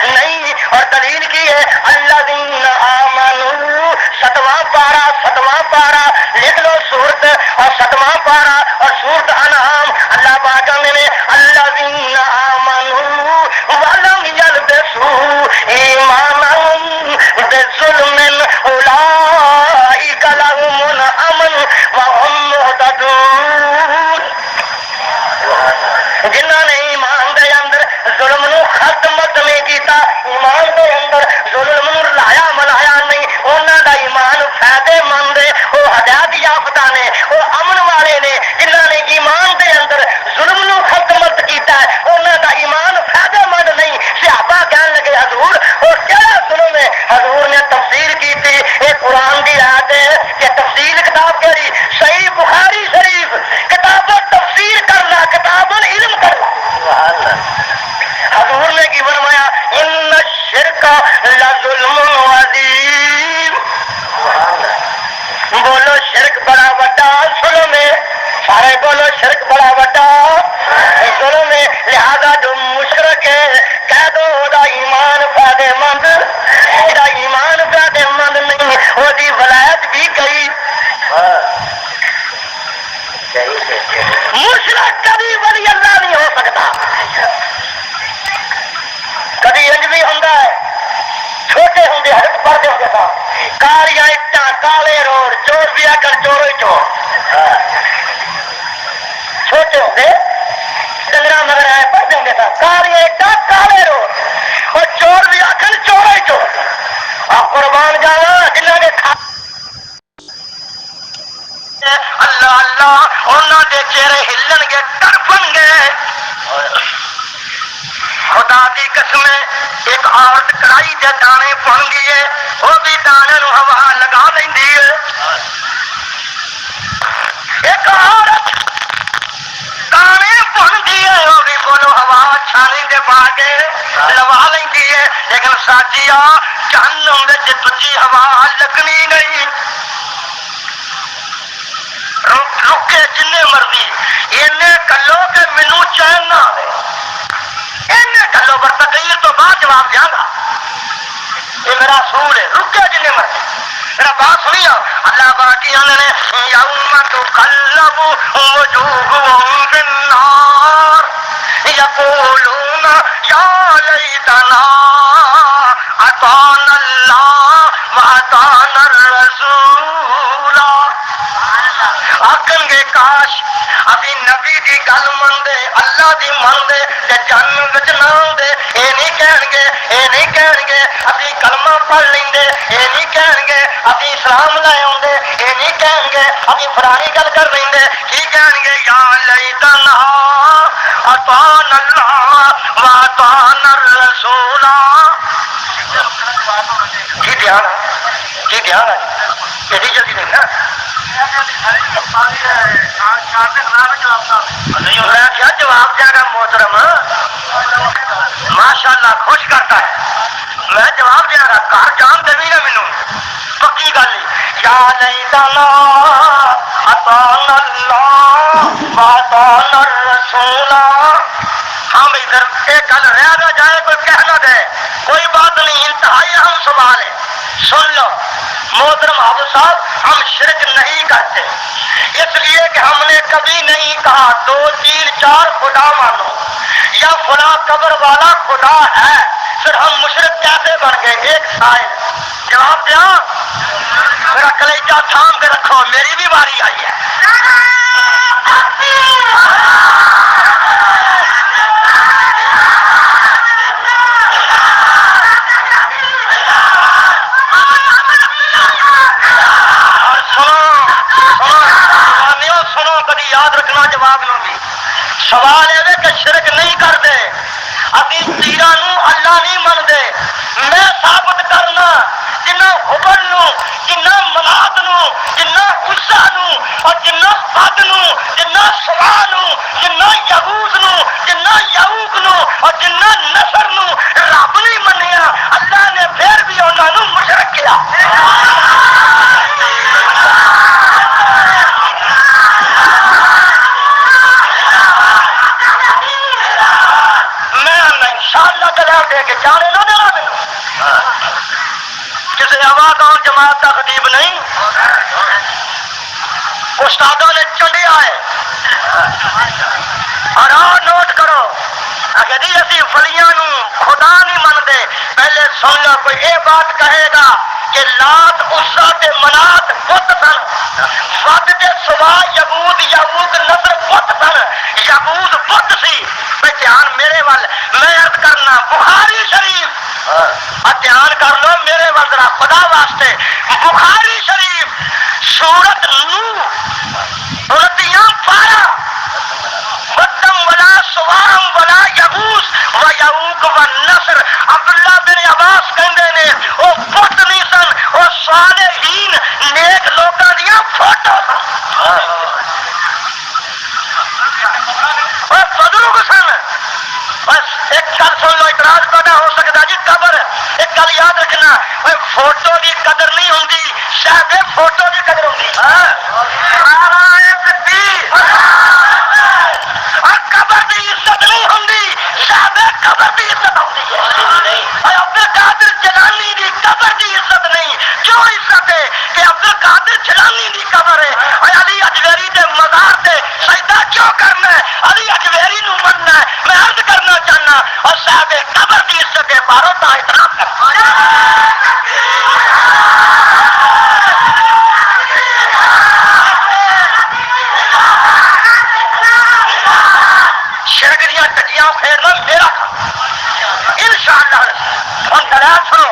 نہیں اور دلیل کی ہے الذین آمنوا 7واں پارا لکھ لو سورت اور 7واں پارا اور سورت انعام اللہ پاک نے الذین آمنوا ولم یلبسوا ایمانهم بظلم اولئک لهم الامن وهم مهتدون جنہوں نے ایمان دے اندر ظلم نو ختم نہیں کیتا ایمان دے اندر ظلم نو لایا ملایا نہیں انہاں دا ایمان فائدے مند ہے وہ ہدایت یافتہ نے وہ امن والے نے جنہوں نے ایمان دے اندر ظلم نو ختم کیتا ہے انہاں دا ایمان فائدے مند نہیں صحابہ کہنے لگے حضور اور کیا ظلم ہے حضور نے تفسیر کی تھی یہ قرآن دی آیت ہے کہ تفسیر کتاب کہی صحیح بخاری شریف کتاب تفسیر کرنا کتاب علم کرنا حضور نے کی فرمایا ان الشرک لظلم عظیم بولو شرک بڑا بڑا ظلم ہے سارے بولو شرک بڑا بڑا ظلم ہے لہذا جو مشرک ہے کہہ دو دا ایمان فائدے مند دا ایمان فائدے مند نہیں وہ دی ولایت بھی گئی مشرک کبھی ولی اللہ نہیں ہو سکتا کبھی انج بھی ہوں چھوٹے ہوں حضرت پڑھتے ہوں تھا کالیاں اٹاں کالے روڈ چور بھی آ کر چورو ہی چور چھوٹے ہوں ڈنگرا مگر آئے پڑھتے ہوں تھا کالیاں اٹاں کالے روڈ اور چور بھی آخر چورو ہی چور آپ قربان جانا جنہوں نے اللہ اللہ انہوں کے چہرے ہلن گے تڑپن گے خدا دی قسم ایک عورت کڑائی دے دانے بن گئی ہے وہ بھی دانے نو ہوا لگا لیندی ہے ایک عورت دانے بن گئی ہے وہ بھی بولو ہوا چھانی دے پا کے لوا لیندی ہے لیکن ساتھیا جہنم وچ دجی ہوا لگنی نہیں رکے جن مرضی کلو کہ مینو چین نہ آئے کلو پر تقریر تو بعد جواب دیا گا یہ میرا اصول ہے رکے جن مرضی میرا بات سنی اللہ باقی نے یوم تقلب وجوہہم فی النار یقولون یا لیتنا اطعنا اللہ واطعنا الرسول آکن گے کاش ابھی نبی دی گل مندے اللہ دی مندے تے جنم وچ نہ ہوندے اے نہیں کہن گے ابھی کلمہ پڑھ لیندے اے نہیں کہن گے ابھی اسلام لے آندے اے نہیں کہن گے ابھی فلانی گل کر لیندے کی کہن گے یا لیتنا اطعنا اللہ واطعنا الرسول کی دھیان ہے ایڈی جلدی نہیں نا میں کیا جواب دیا گا محترم ماشاء اللہ خوش کرتا ہے میں جواب دیا گا گھر جان دے بھی نا مینو پکی گل یا لیتنا اطعنا اللہ واطعنا الرسول ہم ادھر ایک گل رہ نہ جائے کوئی کہہ نہ دے کوئی بات نہیں انتہائی اہم سوال ہے سن لو محترم حافظ صاحب ہم شرک نہیں کرتے اس لیے کہ ہم نے کبھی نہیں کہا 2 3 4 خدا مانو یا فلاں قبر والا خدا ہے پھر ہم مشرک کیسے بن گئے ایک سائل جواب دیا میرا کلیجہ تھام کے رکھو میری بھی باری آئی ہے یاد رکھنا جواب نو بھی سوال ہے کہ شرک نہیں کرتے ابھی پیران اللہ نہیں منتے میں ثابت کرنا جنہ حبل نو جنہ منات نو جنہ عزا نو اور جنہ بد نو جنہ سوا نو جنہ یہود نو جنہ یعوق نو اور جنہ نصر نو رب نہیں منیا اللہ نے پھر بھی انہوں نے مشرک کیا دے کے جانے نہ دینا مینو کسی آواز اور جماعت کا خطیب نہیں استادوں نے چنڈیا ہے اور نوٹ کرو اگر جی اسی فلیاں نو خدا نہیں منتے پہلے سن لو کوئی یہ بات کہے گا کہ لات عزا تے منات بت سن ود کے سوا یعوق نصر بت سن یعوق بت سی میں دھیان میرے وال میں عرض کرنا بخاری شریف دھیان کر لو میرے وال ذرا خدا واسطے بخاری شریف سورت نور 12 بدم ولا سوام ولا یغوث و یعوق و نصر عبداللہ بن عباس کہندے نے او بت نہیں سن او صالحین نیک لوکاں دیاں فوٹو سن اور بزرگ سن بس ایک گل سن لو اعتراض پیدا ہو سکتا جی قبر ایک گل یاد رکھنا فوٹو کی قدر نہیں ہوتی شاید فوٹو کی قدر ہوتی اور قبر کی عزت نہیں ہوتی شاید قبر کی عزت ہوتی ہے عبد القادر جیلانی کی قبر کی عزت نہیں کیوں عزت ہے کہ عبد القادر جیلانی کی قبر ہے علی اجمیری کے مزار سے سجدہ کیوں کرنا ہے علی اجمیری نو مننا ہے میں عرض کرنا چاہنا اور صاحب قبر کی عزت ہے باروں کا احترام کرنا شرک دیا ٹکیاں پھیرنا میرا کام انشاءاللہ ہوں دلال سنو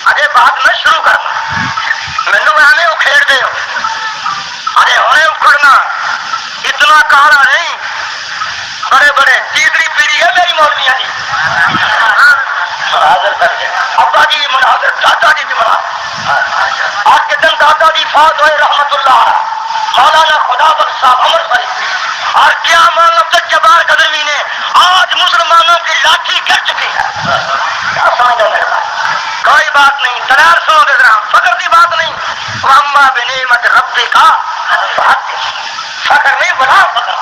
اجے بات میں شروع کرنا مینو ایویں وہ کھیڑ دے اجے ہونے اکھڑنا اتنا کالا نہیں بڑے بڑے تیسری پیڑھی ہے میری مولویاں کی ابا جی مناظر، دادا جی بھی منا آج کے دن دادا جی فوت ہوئے رحمت اللہ مولانا خدا بخش صاحب عمر بھائی، اور کیا عبد الجبار قدروی نے آج مسلمانوں کی لاٹھی گر چکی ہے. کیا سمجھو میرے بھائی؟ کوئی بات نہیں، دلال سنو گے ذرا، فخر کی بات نہیں. واما بنعمت ربی کا فخر نہیں، بڑا فخر.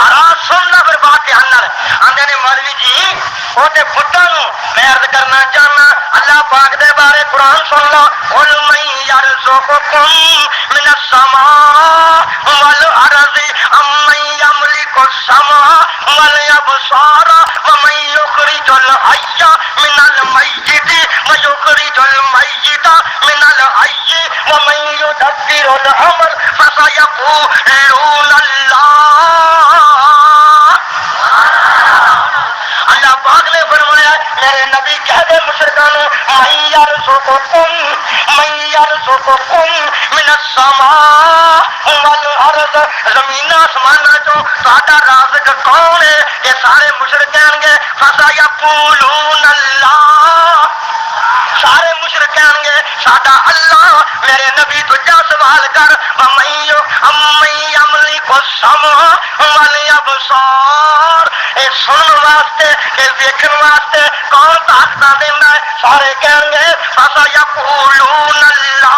اور آج سننا پھر بات دھیان نال آندے نے مولوی جی وہ بتاں میں عرض کرنا چاہنا اللہ پاک دے بارے قرآن سن لو. قل من یرزقکم من السماء والارض امن یملک السمع والابصار ومن یخرج الحی من المیت ویخرج المیت من الحی ومن یدبر الامر فسیقولون اللہ. اللہ پاک نے فرمایا میرے نبی کہہ دے مشرکانوں من یرزقکم من السماء والارض، زمین آسمان چو تہاڈا رازق کون ہے؟ یہ سارے مشرک کہیں گے فسیقولون اللہ. سارے مشرک کہیں گے ساڈا اللہ. میرے نبی تجھا سوال کر امن یملک السمع والابصار، اے سنن واسطے اے دیکھن واسطے کون طاقت دینا ہے؟ سارے کہیں گے فسیقولون اللہ.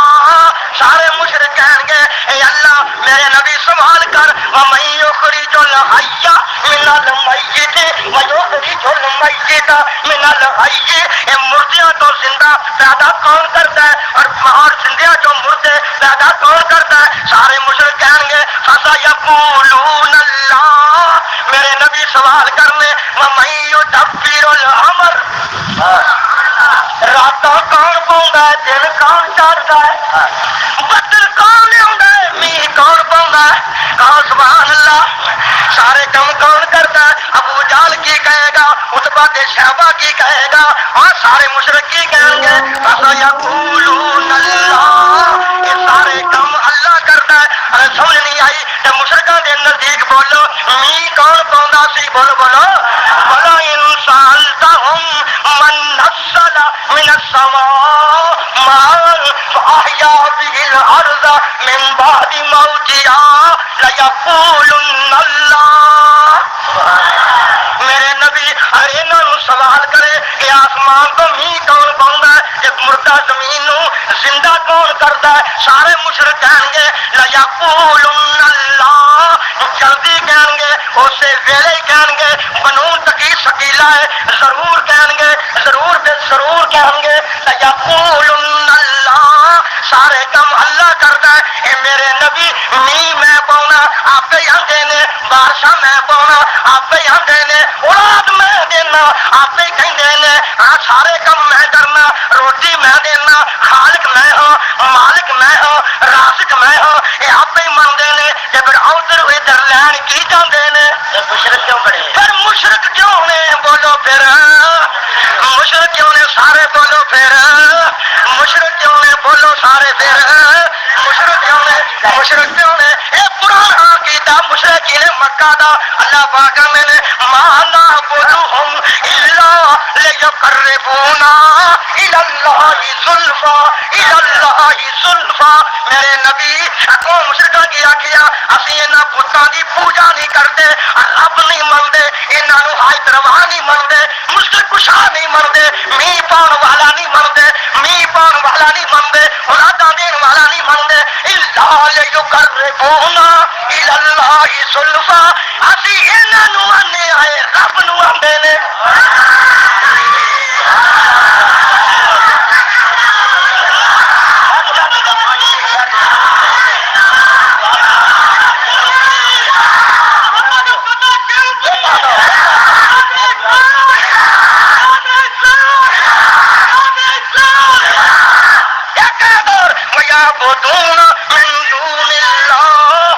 سارے مشرک کہیں گے اے اللہ میرے نبی سوال کر ومن یخرج الحی من المیت ویخرج المیت من الحی، اے مردیاں تو زندہ پیدا کون کرتا ہے اور زندہ جو مردے پیدا کون کرتا ہے؟ سارے مشرک کہیں گے فسیقولون اللہ. میرے نبی سوال کرنے ومن یدبر الامر، راتاں کون پاؤندا ہے، دن کون چڑھتا ہے، بدل کون لیا ہے، میہ کون پاؤندا ہے، کون سبحان اللہ. سارے کم کون کرتا ہے؟ ابو جہل کی کہے گا، عتبہ شیبہ کی کہے گا، اور سارے مشرک کی کہیں گے فسیقولون اللہ. یہ سارے کم اللہ کرتا ہے. ارے سمجھ نہیں آئی؟ یہ مشرکاں دے نزدیک بولو میہ کون پاؤندا سی؟ بولو بولو بولا ان سألتہم من نزل من السماء ماء فأحیا به الارض من بعد موتها لیقولن اللہ. میرے نبی ہر انہوں سوال کرے کہ آسمان تو میہ کون پاؤندا ہے، ایک مردہ زمین نو زندہ کون کرتا ہے؟ سارے مشرک کہیں گے لیقولن اللہ. جلدی کہیں گے، اسے ویلے کہیں گے، بنون تکی سکیلا ہے، ضرور کہیں گے، ضرور بے ضرور کہیں گے لیقولن اللہ. سارے کم اللہ کرتا ہے. اے میرے نبی میہ میں پاؤنا آپ ہی آندے نے، بارشاں میں پاؤنا آپ ہی آندے نے، اولاد میں دینا آپ ہی کہندے نے. ہاں سارے کم میں کرنا، روٹی میں دینا، خالق میں ہوں، مالک میں ہوں، رازق میں ہوں، یہ آپ ہی مانتے نے. پھر ادھر ادھر لین کی جاندے نے. مشرک کیوں بڑے؟ پھر مشرک کیوں نے؟ بولو پھر مشرک کیوں نے؟ سارے بولو پھر مشرک کیوں نے؟ بولو سارے پھر مشرک کیوں نے؟ مشرک کیوں نے؟ اے پرانا عقیدہ مشرکین مکہ دا. اللہ پاک میں نے ما نعبدہم الا لیقربونا الی اللہ زلفا الی اللہ زلفا. میرے نبی اکو مشرکاں کی آکھیا اسی انہاں بتاں دی پوجا نہیں کرتے، رب نہیں منتے، انہاں نو حاجت روا نہیں منتے، مشکل کشا نہیں منتے، میہ پاؤن والا نہیں منتے، میہ پاؤن والا نہیں منتے، اولاداں دین والا نہیں منتے. الا لیقربونا الی اللہ زلفا. اسی انہاں نو آنے آئے رب نو آندے نے. وَيَعْبُدُونَ مِن دُونِ اللَّهِ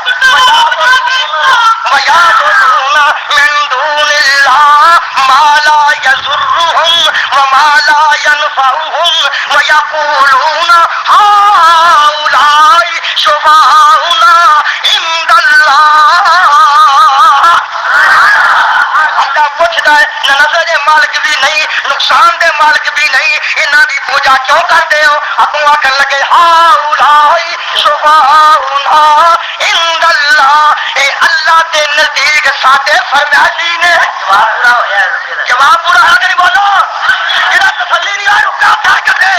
وَيَعْبُدُونَ مِن دُونِ اللَّهِ مَا لَا يَضُرُّهُمْ وَمَا لَا يَنفَعُهُمْ وَيَقُولُونَ هَؤُلَاءِ شُفَعَاؤُنَا عِندَ اللَّهِ. اللہ پوچھتا ہے نہ نظر مالک بھی نہیں نقصان دے مالک بھی نہیں انہاں دی پوجا کیوں کرتے ہو اگوں آکھن لگے ہاؤلائی شفاؤنا عند اللہ اے اللہ دے نزدیک ساڈے فرمائشی نے جواب پورا ہو گیا بولو جڑا تسلی نہیں آئی رکا پھر کتے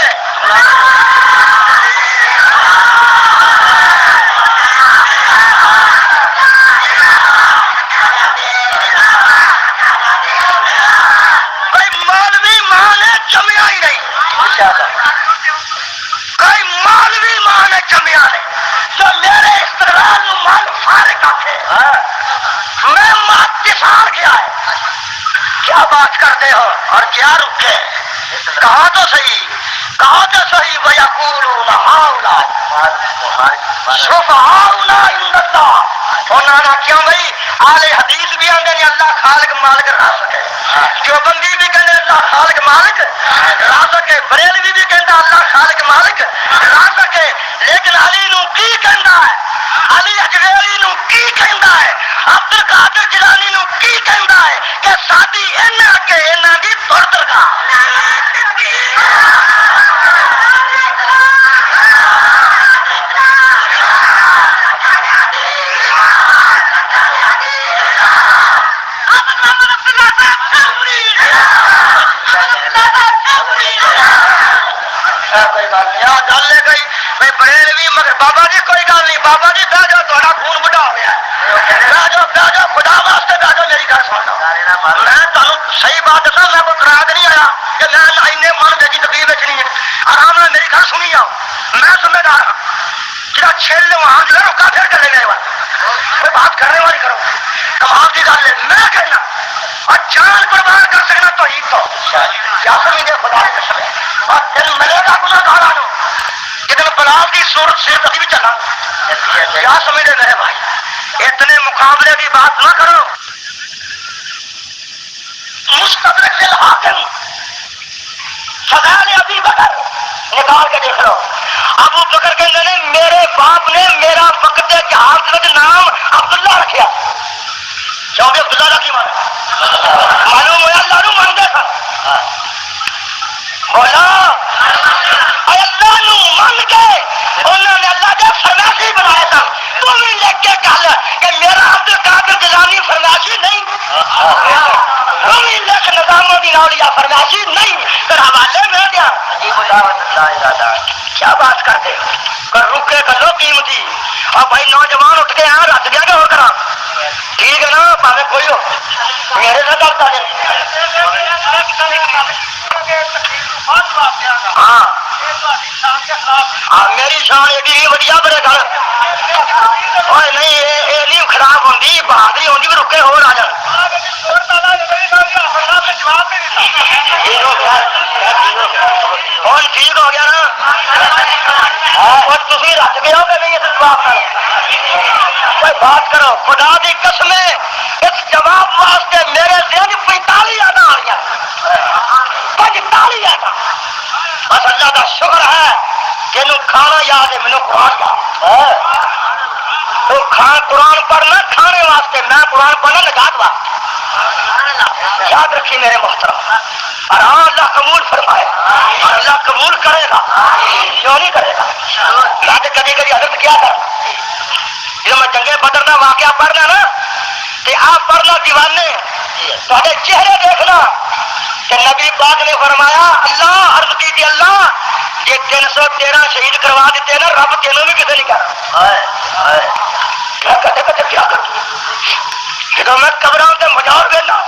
جمیا ہی نہیں کوئی مولوی ماں نے جمیا نہیں جو میرے استقلال نو مال فارغ آتے میں مات کسان کیا ہے کیا بات کرتے ہو اور کیا رکے کہا تو صحیح وَيَقُولُونَ هَؤُلَاءِ شُفَعَاؤُنَا عِندَ اللَّهِ انہوں نے کیوں بھائی اہل حدیث بھی آتے ہیں اللہ خالق مالک رازق ہے جو بندی بھی کہتے اللہ خالق مالک رازق ہے بریلوی بھی کہتا اللہ خالق مالک رازق ہے لیکن علی نو کی کہندا ہے علی اجویری نو کی کہندا ہے عبد القادر جیلانی نو کی کہندا ہے کہ سادی انہاں کے انہاں دی درگاہ کوئی گل نہیں گل ہے کوئی میں بریلوی مگر بابا جی کوئی گل نہیں بابا جی بہ جاؤ تھوڑا خون بڑھا ہوا بہ جاؤ خدا واسطے بہ جاؤ میری گل سن لو میں تمہیں صحیح بات دسا میں کوئی قرآن نہیں آیا کہ میں اینے من دے تقریر نہیں ہے آرام سے میری گل سنی آؤ میں ذمہ دار ہوں جا چھیل لو ہاں جو روکا پھر کرنے میرے بات کوئی بات کرنے والی کرو کمال کی گل ہے میں کہنا اور جان قربان کر سکنا تو ہی تو کیا سمجھے خدا کی قسم اور دل ملے گا گناہ گاروں جتنے بلال کی صورت سے کبھی بھی چلا کیا سمجھے میرے بھائی اتنے مقابلے کی بات نہ کرو مستدرک الحاکم فضائل ابی بکر نکال کے دیکھ لو ابو بکر کہتے ہیں میرے باپ نے میرا وقت جہاز میں نام عبداللہ رکھا کیوں بھی عبداللہ رکھی معلوم ہوا اللہ نو مانتے سن بولا اللہ نو مان کے انہوں نے اللہ کے فرمائشی بنائے سن تو بھی لکھ کے کہل کہ میرا عبد القادر جیلانی فرمائشی نہیں تو بھی لکھ نظاموں کی اولیاء فرمائشی نہیں پھر حوالے میں دیا کیا بات کرتے کر رکے کلو قیمتی اور بھائی نوجوان اٹھ کے یہاں رکھ دیا کہ ہو کرا ٹھیک ہے نا پاوے کوئی ہو میرے سے ڈرتا ہے ہاں میری شان ایڈی وڈیا بڑے گل نہیں یہ نہیں خراب ہوتی بہادری ہوتی بھی رکے ہو آ جان ہوں ٹھیک ہو گیا نا اور تھی رکھ گئے ہو کہ نہیں اس جواب کوئی بات کرو خدا کی قسم اس جواب واسطے میرے ذہن 45 یاداں آ رہی 45 یاداں بس اللہ کا شکر ہے کہ کھانا یاد ہے مینو قرآن یاد تو قرآن پڑھنا کھانے واسطے میں قرآن پڑھنا نجات واسطے یاد رکھی میرے محترم اور اللہ قبول فرمائے اور اللہ قبول کرے گا کیوں نہیں کرے گا میں تو کبھی کبھی حضرت کیا کر جب میں جنگے بدر کا واقعہ پڑھنا نا کہ آپ پڑھنا دیوانے تے چہرے دیکھنا کہ نبی پاک نے فرمایا اللہ عرض کی تھی اللہ یہ 313 شہید کروا دیتے نا رب تینوں بھی کسی نہیں کر کیا کرتے کرتے کیا کرتے جب میں قبروں سے مجاور دینا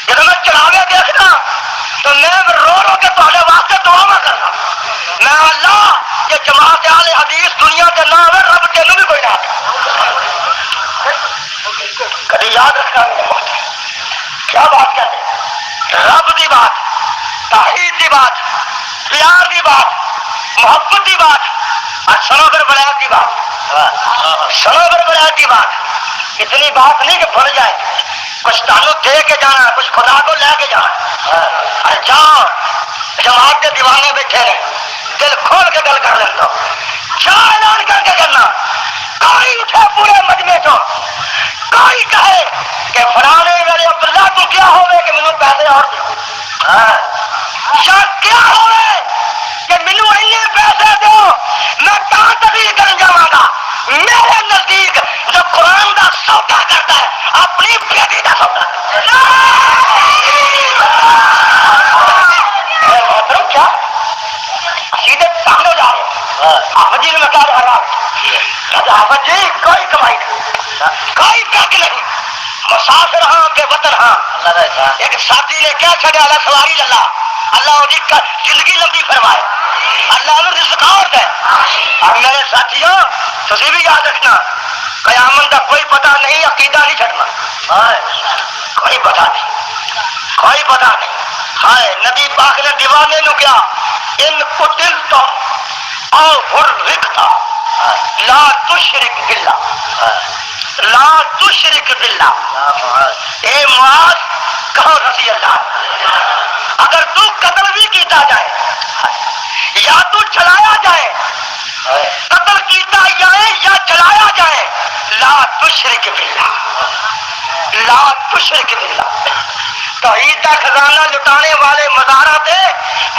جب میں چڑھاوے دیکھنا تو میں رو رو کے تھوڑے واسطے دعا میں کرنا میں اللہ یہ جماعت اہل حدیث دنیا کے نام ہے رب تینوں بھی کوئی نہ کبھی یاد رکھنا کیا بات کہتے رب کی بات توحید کی بات پیار کی بات محبت کی بات اور سنوبر بلاد کی بات سنوبر بلاد کی بات اتنی بات نہیں کہ بھول جائے کچھ تعلق دے کے جانا کچھ خدا کو لے کے جانا جاؤ جماعت کے دیوانے بیٹھے رہے دل کھول کے گل کر لینا کیا اعلان کر کے کرنا کوئی اٹھے پورے مجمے کو کوئی کہے کہ فلانے میرے عبداللہ تو کیا ہوگا کہ مجھے پیسہ پیسے اور کیا ہوئے کہ مینو اینے پیسے دو میں کہاں تقریر کر جاواں گا. میرے نزدیک جو قرآن کا سودا کرتا ہے اپنی بیٹی کا سودا کیا سیدھے سامنے جا رہے آفت جی نے میں کہا رہا آفت جی کوئی کمائی نہیں کوئی تک نہیں مسافر ہاں کہ وطن ہاں. ایک ساتھی نے کیا چھڑیا اللہ سواری اللہ اللہ جی کا زندگی لمبی فرمائے اللہ نے رزق اور دے. اور میرے ساتھیوں تسی بھی یاد رکھنا قیامت کا کوئی پتہ نہیں عقیدہ نہیں چھڑنا کوئی پتہ نہیں کوئی پتہ نہیں. ہائے نبی پاک نے دیوانے نو کیا ان قتل تم او حرکتا لا تشرک باللہ لا تشرک باللہ. اے معاذ کہو رضی اللہ اگر تو قتل بھی کیتا جائے یا تو چلایا جائے قتل کیتا جائے یا چلایا جائے لا تشرک باللہ لا تشرک باللہ. توحید کا خزانہ لٹانے والے مزارہ تھے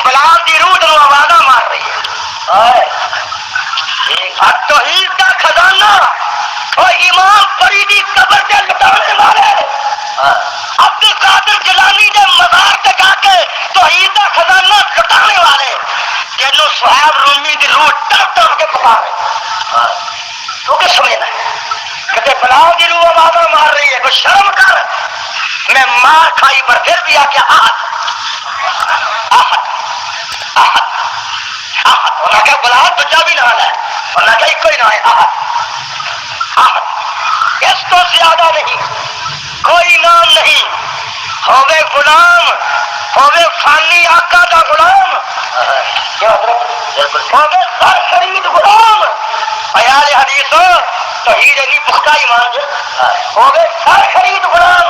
بلال دی روح نو آوازاں مار رہی ہے. توحید کا خزانہ اور امام فریدی قبر سے لٹانے والے عبد القادر جیلانی کے مزار سے جا کے توحید کا خزانہ لٹانے والے جنوں صہیب رومی کی روح ٹپ ٹپ کے پکارے تو کیا سمجھنا ہے کہ بلال دی روح آوازاں مار رہی ہے. کوئی شرم کر میں مار کھائی پر پھر بھی آ کے انہیں کیا بلال بچہ بھی نام ہے انہیں کیا ایک ہی نام ہے اس کو زیادہ نہیں کوئی نام نہیں. ہوے غلام ہوے فانی آقا دا غلام ہوے سر خرید غلام خیال حدیث توحید نہیں پختہ ایمان ہوے سر خرید غلام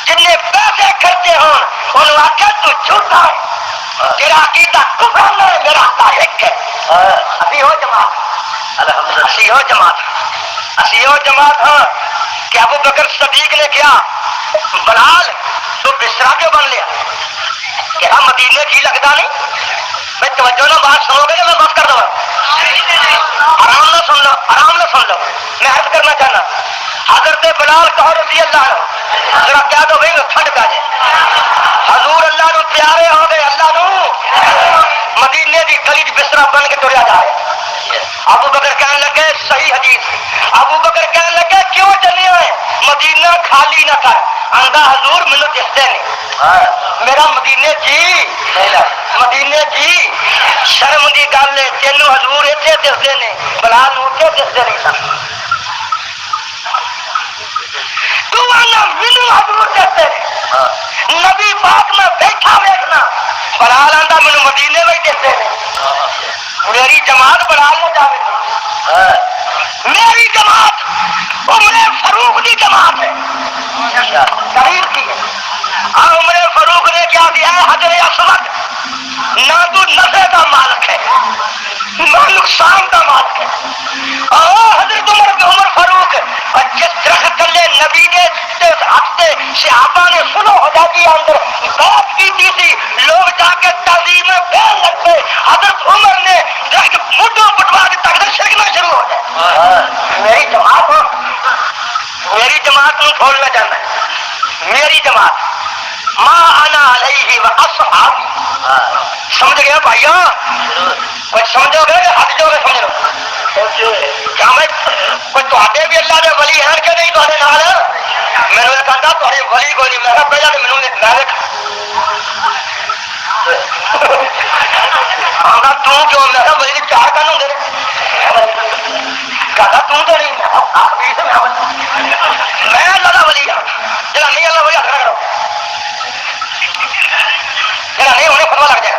جن نے پیسے خرچے ہون انہوں آخیا تو جھوٹا ہے تیرا عقیدہ کفر ہے میرا تاریخ ہے. اسی ہو جماعت اسی ہو جماعت اسی ہو جماعت ہاں کہ ابو بکر صدیق نے کیا بلال تو بسترا کیوں بن لیا کہ ہم مدینے کی لگتا نہیں. میں توجہ نہ بات سنو گے میں بات کر دوں آرام نہ سن لو آرام نہ سن لو. میں عرض کرنا چاہنا حضرت بلال کہو رضی اللہ عنہ ذرا کہہ دو بھائی ٹھنڈ پہ جائے حضور اللہ نو پیارے ہو گئے اللہ نو مدینے کی گلی بسترا بن کے تریا جائے. ابو بکر کہنے لگے صحیح حدیث ابو بکر کہنے لگے کیوں چلے ہوئے مدینہ خالی نہ کر آندا حضور مینوں دستے نہیں میرا مدینے جی شرم کی گل ہے تینوں حضور اتنے دستے نے بلال نو اتنے دستے نہیں سن تو آنا مینوں حضور دستے نبی پاک میں بیٹھا ویکھنا بلال آندا مینوں مدینے میں دستے نہیں. میری جماعت بلال نہ جاوے میری جماعت عمر فاروق کی جماعت ہے قریب کی ہے. عمر فاروق نے کیا دیا ہے حجر اسود نہ تو نفع کا مالک ہے نہ نقصان کا مالک ہے. حضرت عمر فاروق جس درخت تلے نبی نے ہفتے صحابہ نے سلو ہو جاتی اندر بات کی تھی لوگ جا کے تعظیم میں بیان لگتے حضرت عمر نے مڈوں پٹوا کے تک چھڑکنا شروع ہو جائے. میری جماعت کو چھوڑنا چاہنا ہے میری جماعت ماں انا علیہ و اصحابی. سمجھ گیا بھائیو کچھ سمجھو گے ہٹ جاؤ گے سمجھ لو کیا میں کوئی تے بھی اللہ کے ولی ہیں کہ نہیں تے نال میرے نے کہا تے ولی کوئی نہیں میرا پہلے تو مینوں آنا کیوں میرا ولی چار کن ہوں کہتا تو نہیں میں اللہ کا ولی ہوں جا نہیں اللہ ولی آخر کرو جا نہیں ہونے فتوا لگ جائے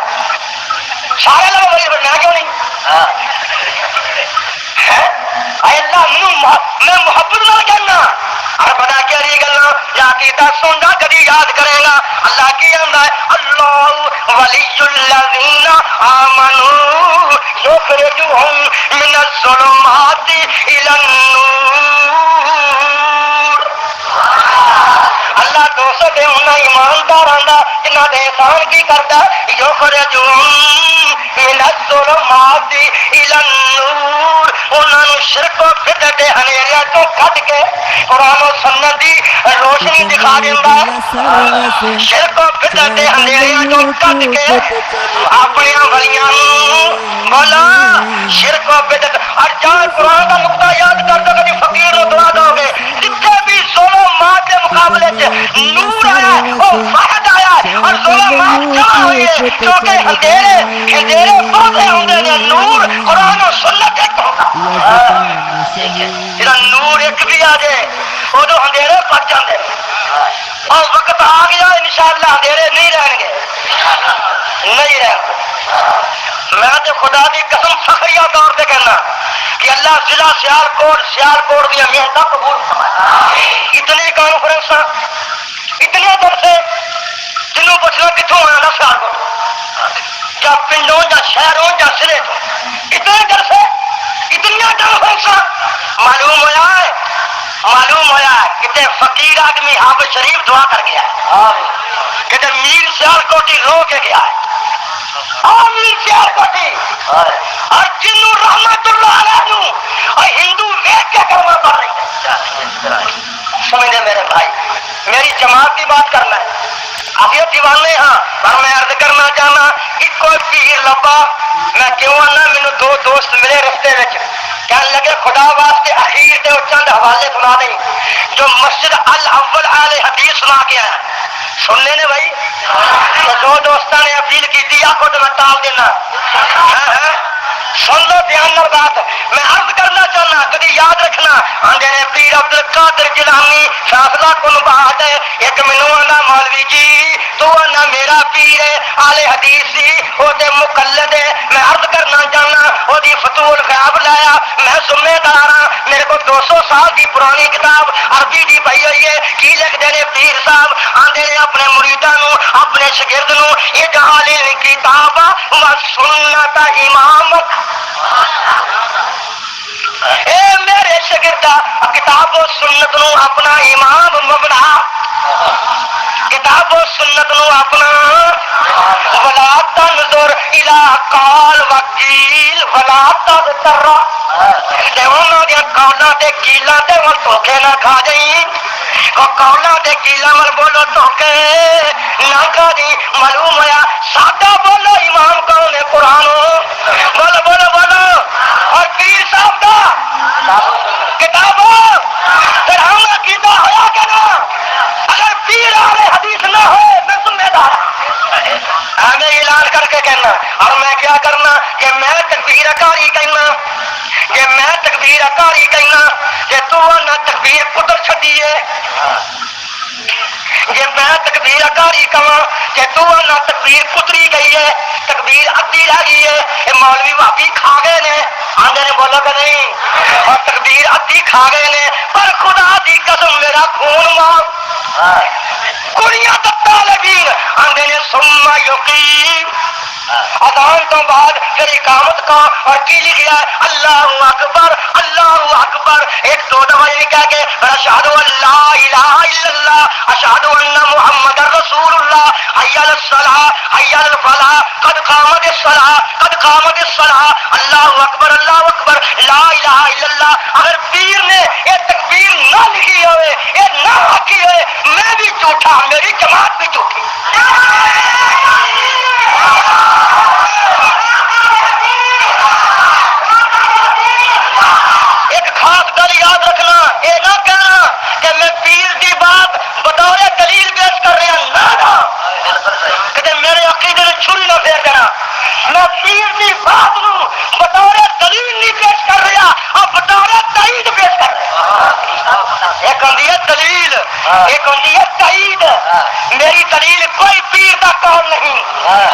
سارے اللہ ولی میں کیوں نہیں اللہ میں محبت نہ کہنا اور پتا کیا گلا یا کیتا سننا کبھی یاد کرے گا اللہ کی آمد ہے اللہ ولی الذین آمنوا یخرجهم من الظلمات الی النور. اللہ دوست دے انہاں ایمانداراں دا جنہاں دے احسان کی کردا یخرجہم من الظلمات الی النور انہاں نوں شرک و بدعت دے ہنیریاں تو کڈ کے قرآن و سنت دی روشنی دکھا دیندا ہے شرک و بدعت دے ہنیریاں تو کڈ کے اپنے ولیاں نوں بولا شرک و بدعت اور جان قرآن کا نقطہ یاد کر دو کہ فقیر نو دعا دو گے جتنے بھی ظلمات کے مقابلے چ نور آیا وہ واحد آیا اور ظلمات جمع ہوئی ہے کیونکہ اندھیرے پودے ہوندے نے نور قرآن و سنت ایک ہوتا جڑا نور ایک بھی آ جائے ادو اندھیرے پٹ جاندے اور وقت آ گیا انشاءاللہ اندھیرے نہیں رہن گے نہیں رہن گے میں تو خدا دی قسم فخریہ طور پہ کہنا کہ اللہ ضلع سیالکوٹ دیا محنت قبول فرمائے اتنی کانفرنس اتنے درسے جنوں پوچھنا کتوں آیا نا سیالکوٹ یا پنڈوں یا شہروں یا ضلع تو اتنے درسے اتنی کانفرنس معلوم ہوا ہے کتنے فقیر آدمی حافظ شریف دعا کر گیا ہے کتنے میر سیالکوٹی رو کے گیا ہے میر سیالکوٹی اور جنوں رحمت اللہ علیہ اور ہندو ویک کے کرنا پڑ رہی ہے سمجھے میرے بھائی میری جماعت کی بات کرنا ہے ابھی دیوانے ہاں پر میں عرض کرنا چاہنا ایک کوئی پیر لبا میں کیوں آنا مینو دو دوست ملے رستے میں کہنے لگے خدا واسطے اخیر دے چند حوالے سنا دیں جو مسجد الاول اہل حدیث سنا کے آیا سننے نے بھائی تو دو دوستوں نے اپیل کی تھی آپ کو تو میں ٹال دینا سن لو دھیان نال بات میں عرض کرنا چاہنا کبھی یاد رکھنا آندے نے پیر عبد القادر جیلانی فیصلہ کن بات ہے ایک مینوں آندا مولوی جی تو آنا میرا پیر ہے اہل حدیث سی وہ تے مقلد ہے میں عرض کرنا چاہنا وہ دی فتول غیب لایا میں ذمہ دار ہاں میرے کو 200 سال کی پرانی کتاب عربی دی پئی ہوئی ہے کی لکھدے نے پیر صاحب آندے نے اپنے مریداں نو اپنے شاگرد نو اجعل الکتاب و سنت امامک اے میرے شاگردا کتاب و سنت نو اپنا امام مبنا کتاب و سنت نو اپنا ولا تنظر الى قال وکیل ولا تغتر تے انہاں دے قولاں تے کیلاں تے ول دھوکے نہ کھا جائیں او قولاں تے کیلاں ول بولو دھوکے نہ کھا جائیں معلوم ہویا ساڈا بولو امام کون ہے قرآن بولو بولو بولو اور پیر صاحب دا کتاب پھر ہم عقیدہ ہوا کہ نا اگر پیر والے حدیث نہ ہوئے میں ذمہ دار ہمیں اعلان کر کے کہنا اور میں کیا کرنا کہ میں تکبیر کاری کہنا کہ میں تکبیر کاری کہنا کہ تو نہ تکبیر پتر چھڈی ہے کہ میں تکبیر کاری کہاں کہ تو نہ تکبیر پتری گئی ہے تکبیر ادھی رہ گئی ہے یہ مولوی بھابی کھا گئے نے آندے نے بولا کہ نہیں اور تکبیر ادھی کھا گئے نے پر خدا دی قسم میرا خون معاف کڑیاں تتا لگی آندے نے ثم یقیم اذان تو بعد پھر اقامت کا اور کی لکھا ہے اللہ اکبر ایک دو دفعہ یہ کہہ کے اشہد ان لا الہ الا اللہ اشہد ان محمد رسول اللہ حی علی الصلاۃ حی علی الفلاح قد قامت الصلاۃ اللہ اکبر لا الہ الا اللہ اگر پیر نے یہ تکبیر نہ لکھی ہوئے یہ نہ رکھی ہوئے میں بھی جھوٹا میری جماعت بھی جھوٹی ایک خاص گل یاد رکھنا یہ نہ کہنا کہ میں پیر کی بات بطور دلیل پیش کر رہا نہ کہ میرے عقیدے نے چھری نہ پھیر دینا میں پیر کی بات نو بطور دلیل نہیں پیش کر رہا اور بطور تائید پیش کر رہا ایک ہوندی ہے دلیل ایک ہوندی ہے تائید میری دلیل کوئی پیر کا قول نہیں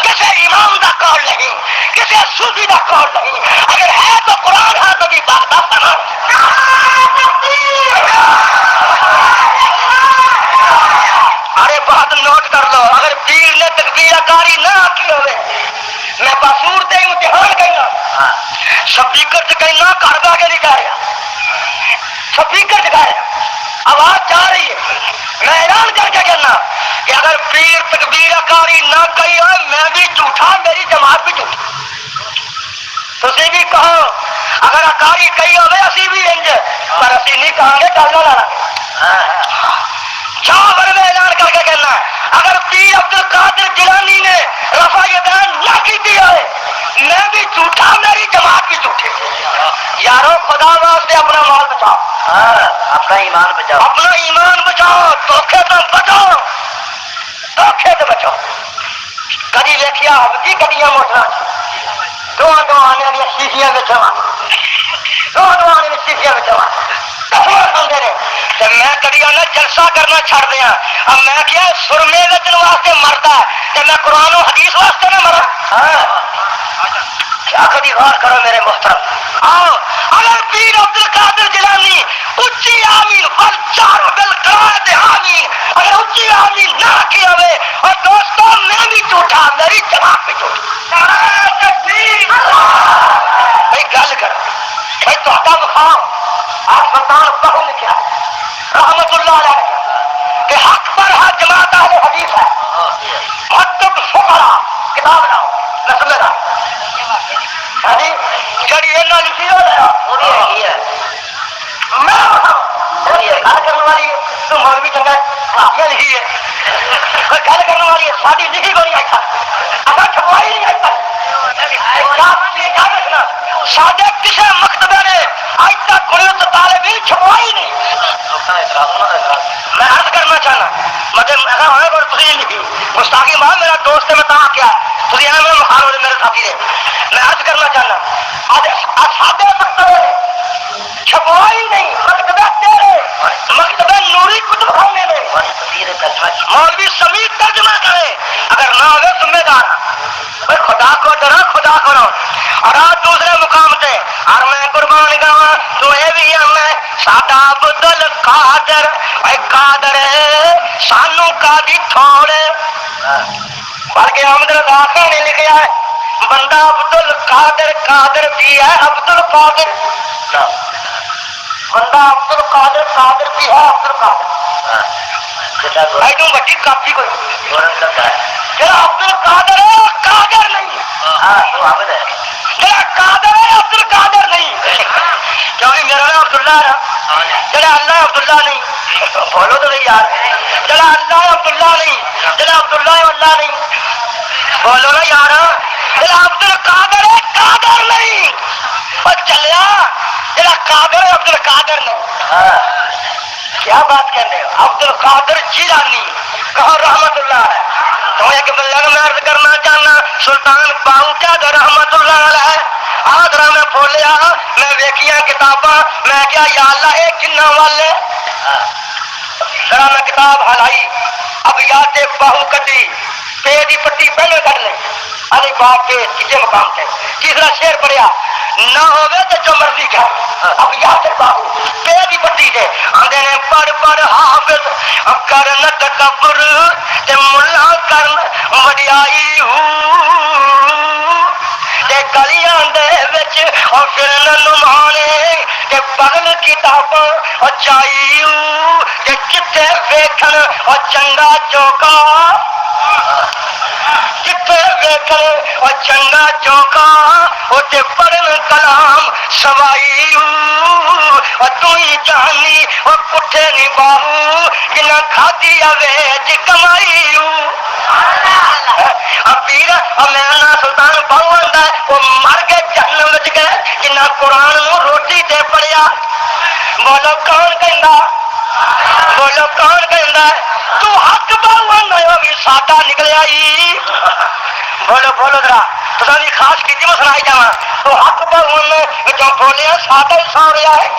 کسی امام کا قول نہیں کسی صوفی کا قول نہیں اگر ہے تو قرآن ہے تو بھی بات سنا ارے بات نوٹ کر لو اگر پیر نے تکبیر کاری نہ آتی ہوئے میں باسور دے امتحان کہنا سپیکر سے کہنا گھر با کے نہیں کہہ رہا سپیکر سے کہہ رہا آواز جا رہی ہے میں اعلان کر کے کہنا کہ اگر پیر تکبیر کاری نہ کہی ہو میں بھی جھوٹا میری جماعت بھی جھوٹی تسی بھی کہو اگر اکاری کہی ہوئے اسی بھی انج پر اسی نہیں کہاں گے گل نہ لانا جا ورنہ اعلان کر کے کہنا اگر پیر عبد القادر جیلانی نے رفع یدین نہ کی ہوئے میں بھی جھوٹا میری جماعت بھی جھوٹی یارو خدا واسطے اپنا مال بچاؤ اپنا ایمان بچاؤ اپنا ایمان بچاؤ دھوکھے تو بچاؤ دھوکھے تو بچاؤ کدی ویکھیا ہوگی گڈیاں موٹر دو آنے والی شیشیاں بچوا دو آنے والی شیشیاں بچوا میں کدی آنا جلسہ کرنا چھڑ دیا اب میں کیا سرمے وچن واسطے مرتا ہے میں قرآن و حدیث واسطے نہ مرا کیا کبھی غور کرو میرے محترم آؤ اگر پیر عبد القادر جیلانی اچھی آمین اور چاروں دل قرائے آمین اگر اچھی آمین نہ کی ہوئے اور دوستوں میں بھی جھوٹا میری جماعت بھی جھوٹا بھائی گل کرو بھائی تو بخاؤ آپ سلطان بہو نے کیا رحمت اللہ علیہ کہ حق پر ہے جماعت اہل حدیث ہے حق فقراء کتاب لاؤ نسل لاؤ جڑی اینا لکھی ہو رہا وہ بھی ہے میں گل کرنے والی تو مولوی چنگا یہ لکھی ہے گل کرنے والی ہے ساری لکھی کو نہیں آئی تھا اگر چھپوائی نہیں آئی تھا سادے کسی مکتبے نے آج تک کوئی طالب علم چھپوائی نہیں میں عرض کرنا چاہنا مطلب ایسا ہوئے اور تھی لکھی مستاقی ماں میرا دوست ہے میں کہاں کیا تھی آئے میرے مخال ہو میرے ساتھی نے میں عرض کرنا چاہنا سادے مکتبے نے چھپوائی نہیں مکتبہ تیرے مکتبہ نوری کتب خانے میں مولوی سمیت ترجمہ کرے اگر نہ ہوئے ذمہ دار خدا کو ڈرو خدا کرو اور آج دوسرے مقام سے اور میں قربان گاواں تو یہ بھی ہم ہے ساڈا عبد القادر اے قادر سانو قادی تھوڑے بلکہ احمد رضا خان نے لکھا ہے بندہ عبد القادر قادر بھی ہے عبد القادر بندہ عبد القادر قادر بھی ہے عبد القادر ایک بڑی کاپی کوئی جڑا عبد القادر ہے وہ قادر نہیں جڑا قادر ہے عبد القادر نہیں کیونکہ میرا نام عبداللہ ہے جڑا اللہ عبداللہ نہیں بولو تو نہیں یار جڑا اللہ عبداللہ نہیں جڑا عبداللہ اللہ نہیں بولو نا یار جڑا عبد القادر ہے قادر نہیں اور چلیا جڑا قادر ہے عبد القادر نہیں کیا بات کہنے ہو عبد القادر جیلانی کہو رحمت اللہ ہے تو ایک بلغ میں عرض کرنا چاہنا سلطان باؤ کیا دے رحمت اللہ علیہ آدھرا میں بولیا میں ویکھیاں کتاباں میں کیا یا اللہ ایک جنہ والے ذرا میں کتاب ہلائی اب یاد باہو کٹی پے دی پٹی پہلے کر لیں ارے باپ کے تیسرے مقام سے تیسرا شعر پڑھیا نہ ہوئے تو جو مرضی کر اب یاد باہو پے دی پٹی سے آندے نے پڑھ حافظ اب کرن تکبر تے ملا کرن وڈیائی تے گلیاں دے وچ اور پھرن نمانے تے بغل کتاباں اور چائی تے کتے ویکھن اور چنگا چوکا کتے ویکھن اور چنگا چوکا تے پڑھن کلام سوائی اور تو ہی جانی اور کٹھے نہیں باہو جنہ کھادی ویچ کمائی پیر میں سلطان باہو آتا ہے وہ مر کے جہنم وچ گئے جنہ قرآن روٹی تے پڑھیا بولو کون کہندا بولو کون کہندا تو حق باہو آنا بھی سادہ نکلیا ہی بولو بولو ذرا تو خاص کی میں سنائی جا تو حق باہو جو بولیا سادہ ہی سو رہا ہے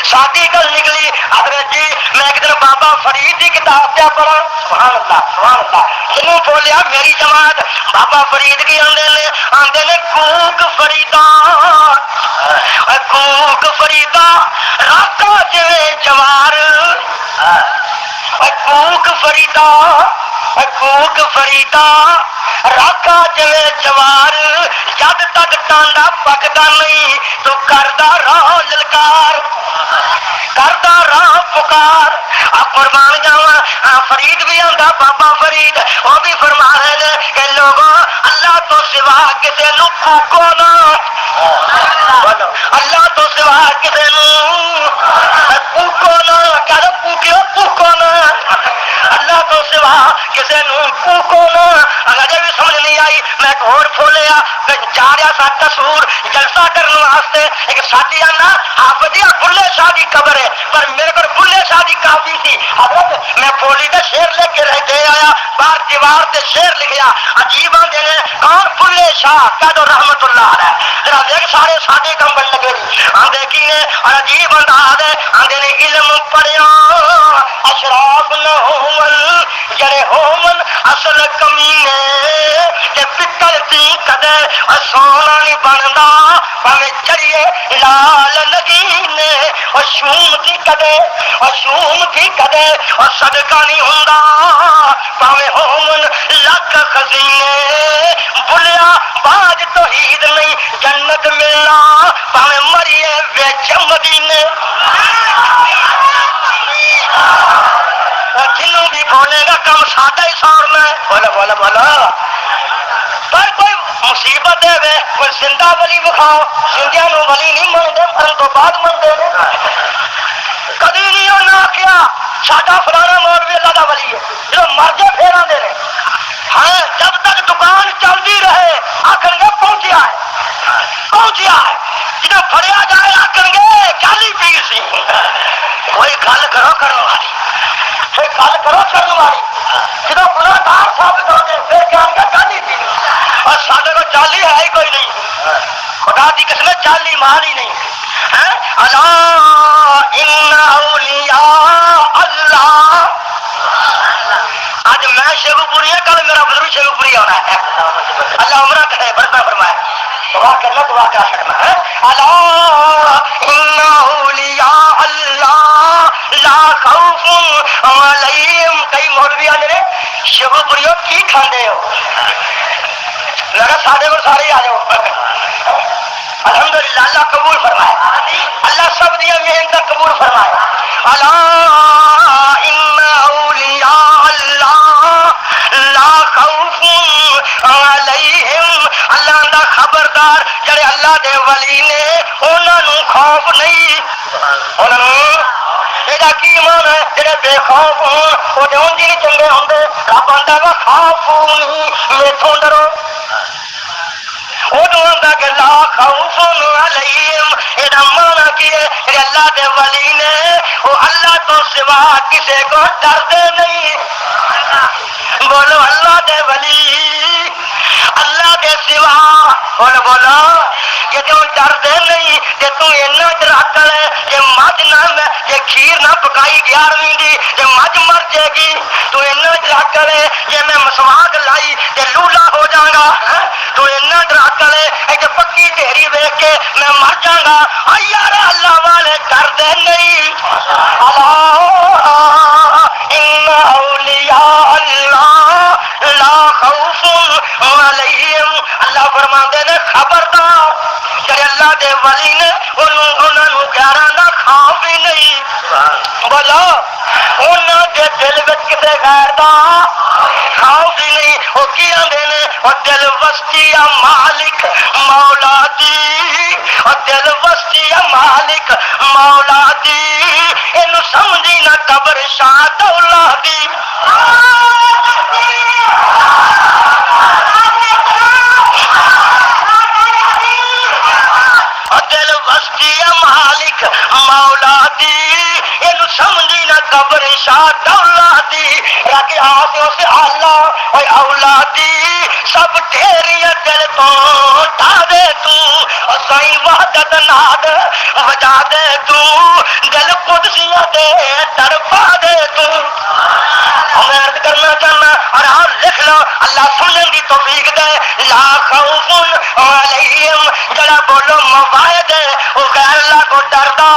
سادی گل نکلی حضرت جی میں ایک دن بابا فرید کی کتاب پہ پڑھا سبحان اللہ جنوں بولیا میری جماعت بابا فرید کی آندے نے کوک فریدا کوک فریدا راکا جویں جوار کوک فریدا کوک فریدا راکا جویں جوار جد تک ٹانڈا پکدا نہیں تو کردا راہ للکار کردا راہ پکار قربان جاواں فرید بھی آتا بابا فرید وہ بھی فرما رہے ہیں کہ لوگوں اللہ تو سوا کسی نو پھوکو نہ اللہ تو سوا کسی نو پھوکو نہ کہہ پھوکیو پھوکو نہ اللہ تو سوا کسی نو پھوکو نہ اگر بھی سمجھ نہیں آئی میں ایک اور کھولیا جا رہا سا تصور جلسہ کرنے واسطے ایک ساتھی آنا حافظ بلے شاہ کی قبر ہے پر میرے کو بلے شاہ کی کافی تھی حضرت میں پولی کا شیر لے کے رہ دے آیا باہر دیوار سے شیر لکھیا عجیب آدھے نے کون بلے شاہ کہہ دو رحمت اللہ علیہ ذرا دیکھ سارے ساڈے کم بن لگے آدھے کی نے اور عجیب انداز ہے آدھے نے علم پڑھیا اشراف نہ ہومن جڑے ہومن اصل کمینے تے پتل تھی کدے سونا نہیں بندا پاویں چڑیے لال نگینے اور شوم تھی کدے اور شوم تھی کدے اور صدقہ نہیں ہوندا پاویں ہومن لکھ خزینے بھلیا باج توحید نہیں جنت ملنا پاویں مریے وچ مدینے جنوں بھی بولے گا کم سادہ ہی سورنا ہے بولا بولا بولا پر کوئی مصیبت ہے وے کوئی زندہ ولی بکھاؤ زندیاں نو ولی نہیں منتے مرن تو بعد منتے کدی نہیں انہاں آخیا ساڈا فلانا مولوی اللہ دا ولی ہے جب مر جائے پھر آندے نے ہاں جب تک دکان چلتی رہے آخر گے پہنچیا ہے جب پڑیا جائے آخر گے چالی پیر سی کوئی گل کرو کرنے والی پھر گل کرو کرنے والی جب گناہگار ثابت ہو گئے پھر کیا گا چالی پیر اور سارے کو چالی ہے ہی کوئی نہیں خدا کی قسم چالی مال ہی نہیں اللہ ان اولیاء اللہ آج میں شیخو پوری ہے کل میرا بزرگ شیخو پوری ہونا ہے اللہ عمرہ کرے برکہ فرمائے دعا کرنا دعا کر سکنا ہے اللہ ان اولیاء اللہ لا خوف علیہم کئی مولوی آنے شیخو پوری ہو کی کھاندے ہو لگا سارے کو سارے آ جاؤ الحمدللہ اللہ قبول فرمائے اللہ سب دیا محنت قبول فرمائے اللہ ان اولیاء اللہ لا خوف علیہم اللہ دا خبردار جڑے اللہ دے ولی نے انہاں نو خوف نہیں انہاں نو یہ کی ایمان ہے جڑے بے خوف ہون وہ تے اونج نہیں چنگے ہوندے رب آندا وا خافونی میتھوں ڈرو کہ لا خوف علیہم یہ مانا کی ہے کہ اللہ دے ولی نے وہ اللہ تو سوا کسی کو ڈرتے نہیں بولو اللہ دے ولی اللہ کے سوا بولو بولو کہ تو ڈرتے نہیں کہ تو اینا ڈراکل ہے کہ مجھ نہ کہ کھیر نہ پکائی 11ویں دی کہ مجھ مر جائے گی تو اینا ڈراکل ہے کہ میں مسواک لائی کہ لولا ہو جاؤں گا تو اینا ڈراکل ہے کہ پکی ڈھیری دیکھ کے میں مر جاؤں گا یار اللہ والے ڈرتے نہیں اللہ ان اولیاء اللہ لا خوف علیہم اللہ فرماندے نے خبردار کہ اللہ دے ولی نے انہوں نے گیارہ نہ خوف ہی نہیں بولو انہوں دے دل میں کسے غیر دا خوف ہی نہیں وہ کی آندے نے اور دل وسطی مالک مولا دی اور دل وسطی مالک مولا دی اینو سمجھی نہ قبر شاہ دولا دی دل وسطی مالک مولا دی اینو سمجھی نہ قبر شاہ دولا دی رکھ آسے سے اللہ اور اولادی سب تیری دل تو اٹھا دے تو سائیں وحدت ناد بجا دے تو دل قدسیاں دے تڑپا دے تو میں عرض کرنا چاہنا اور آپ لکھ لو اللہ سننے کی توفیق دے لا خوف علیہم جڑا بولو مواعد ہے وہ غیر اللہ کو ڈردا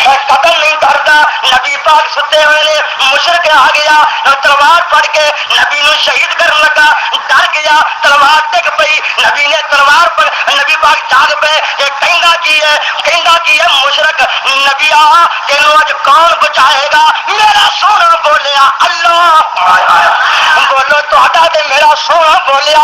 قدم نہیں ڈردا نبی پاک ستے ہوئے نے مشرک آ گیا تلوار پھڑ کے نبی نو شہید کرن لگا ڈر گیا تلوار ٹک پئی نبی نے تلوار پر نبی پاک جاگ پے یہ کہندا کی ہے مشرک نبی آ تینوں اج کون بچائے گا میرا سونا بولیا اللہ بولو تہاڈا تے میرا سونا بولیا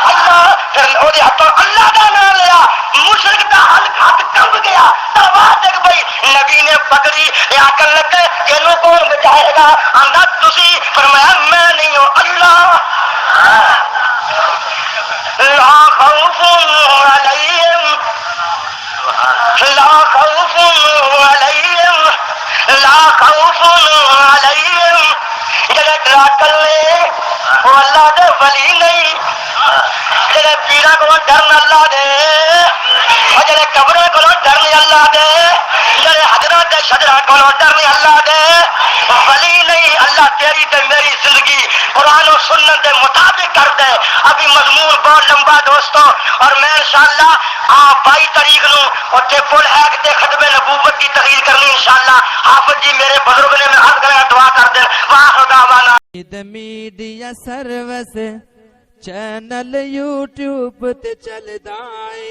اللہ پھر او دے ہتھوں اللہ دا نام لیا مشرک دا ہاتھ کمب گیا تلوار ٹک پئی نبی نے پکڑی آکن لگے اینوں کون بچائے گا آندا تسی فرمایا میں نہیں ہوں اللہ لا خوف علیہم لا خوف علیہم لا خوف علیہم جڑے ڈرا کلے وہ اللہ دے ولی نہیں جڑے پیرا کو ڈرن اللہ دے جڑے قبریں کو ڈرن اللہ دے جڑے حضرات شجرا کو ڈرن اللہ دے ولی نہیں اللہ تیری تے میری زندگی قرآن و سنت کے مطابق کر دے ابھی مضمون بہت لمبا دوستو اور میں انشاءاللہ 22 تاریخ نو اتنے پل ہے کہ ختم نبوت کی تقریر کرنی انشاءاللہ حافظ جی میرے بزرگ نے میں عرض کرنا دعا کر دیں واخر دعوانا میڈیا سروس چینل یوٹیوب تے چلدا اے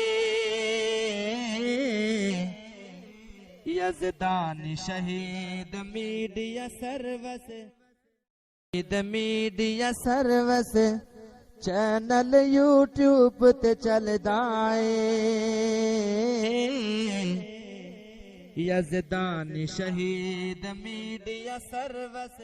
یزدان شہید میڈیا سروس چینل یوٹیوب تے چلدا اے یزدان شہید میڈیا سروس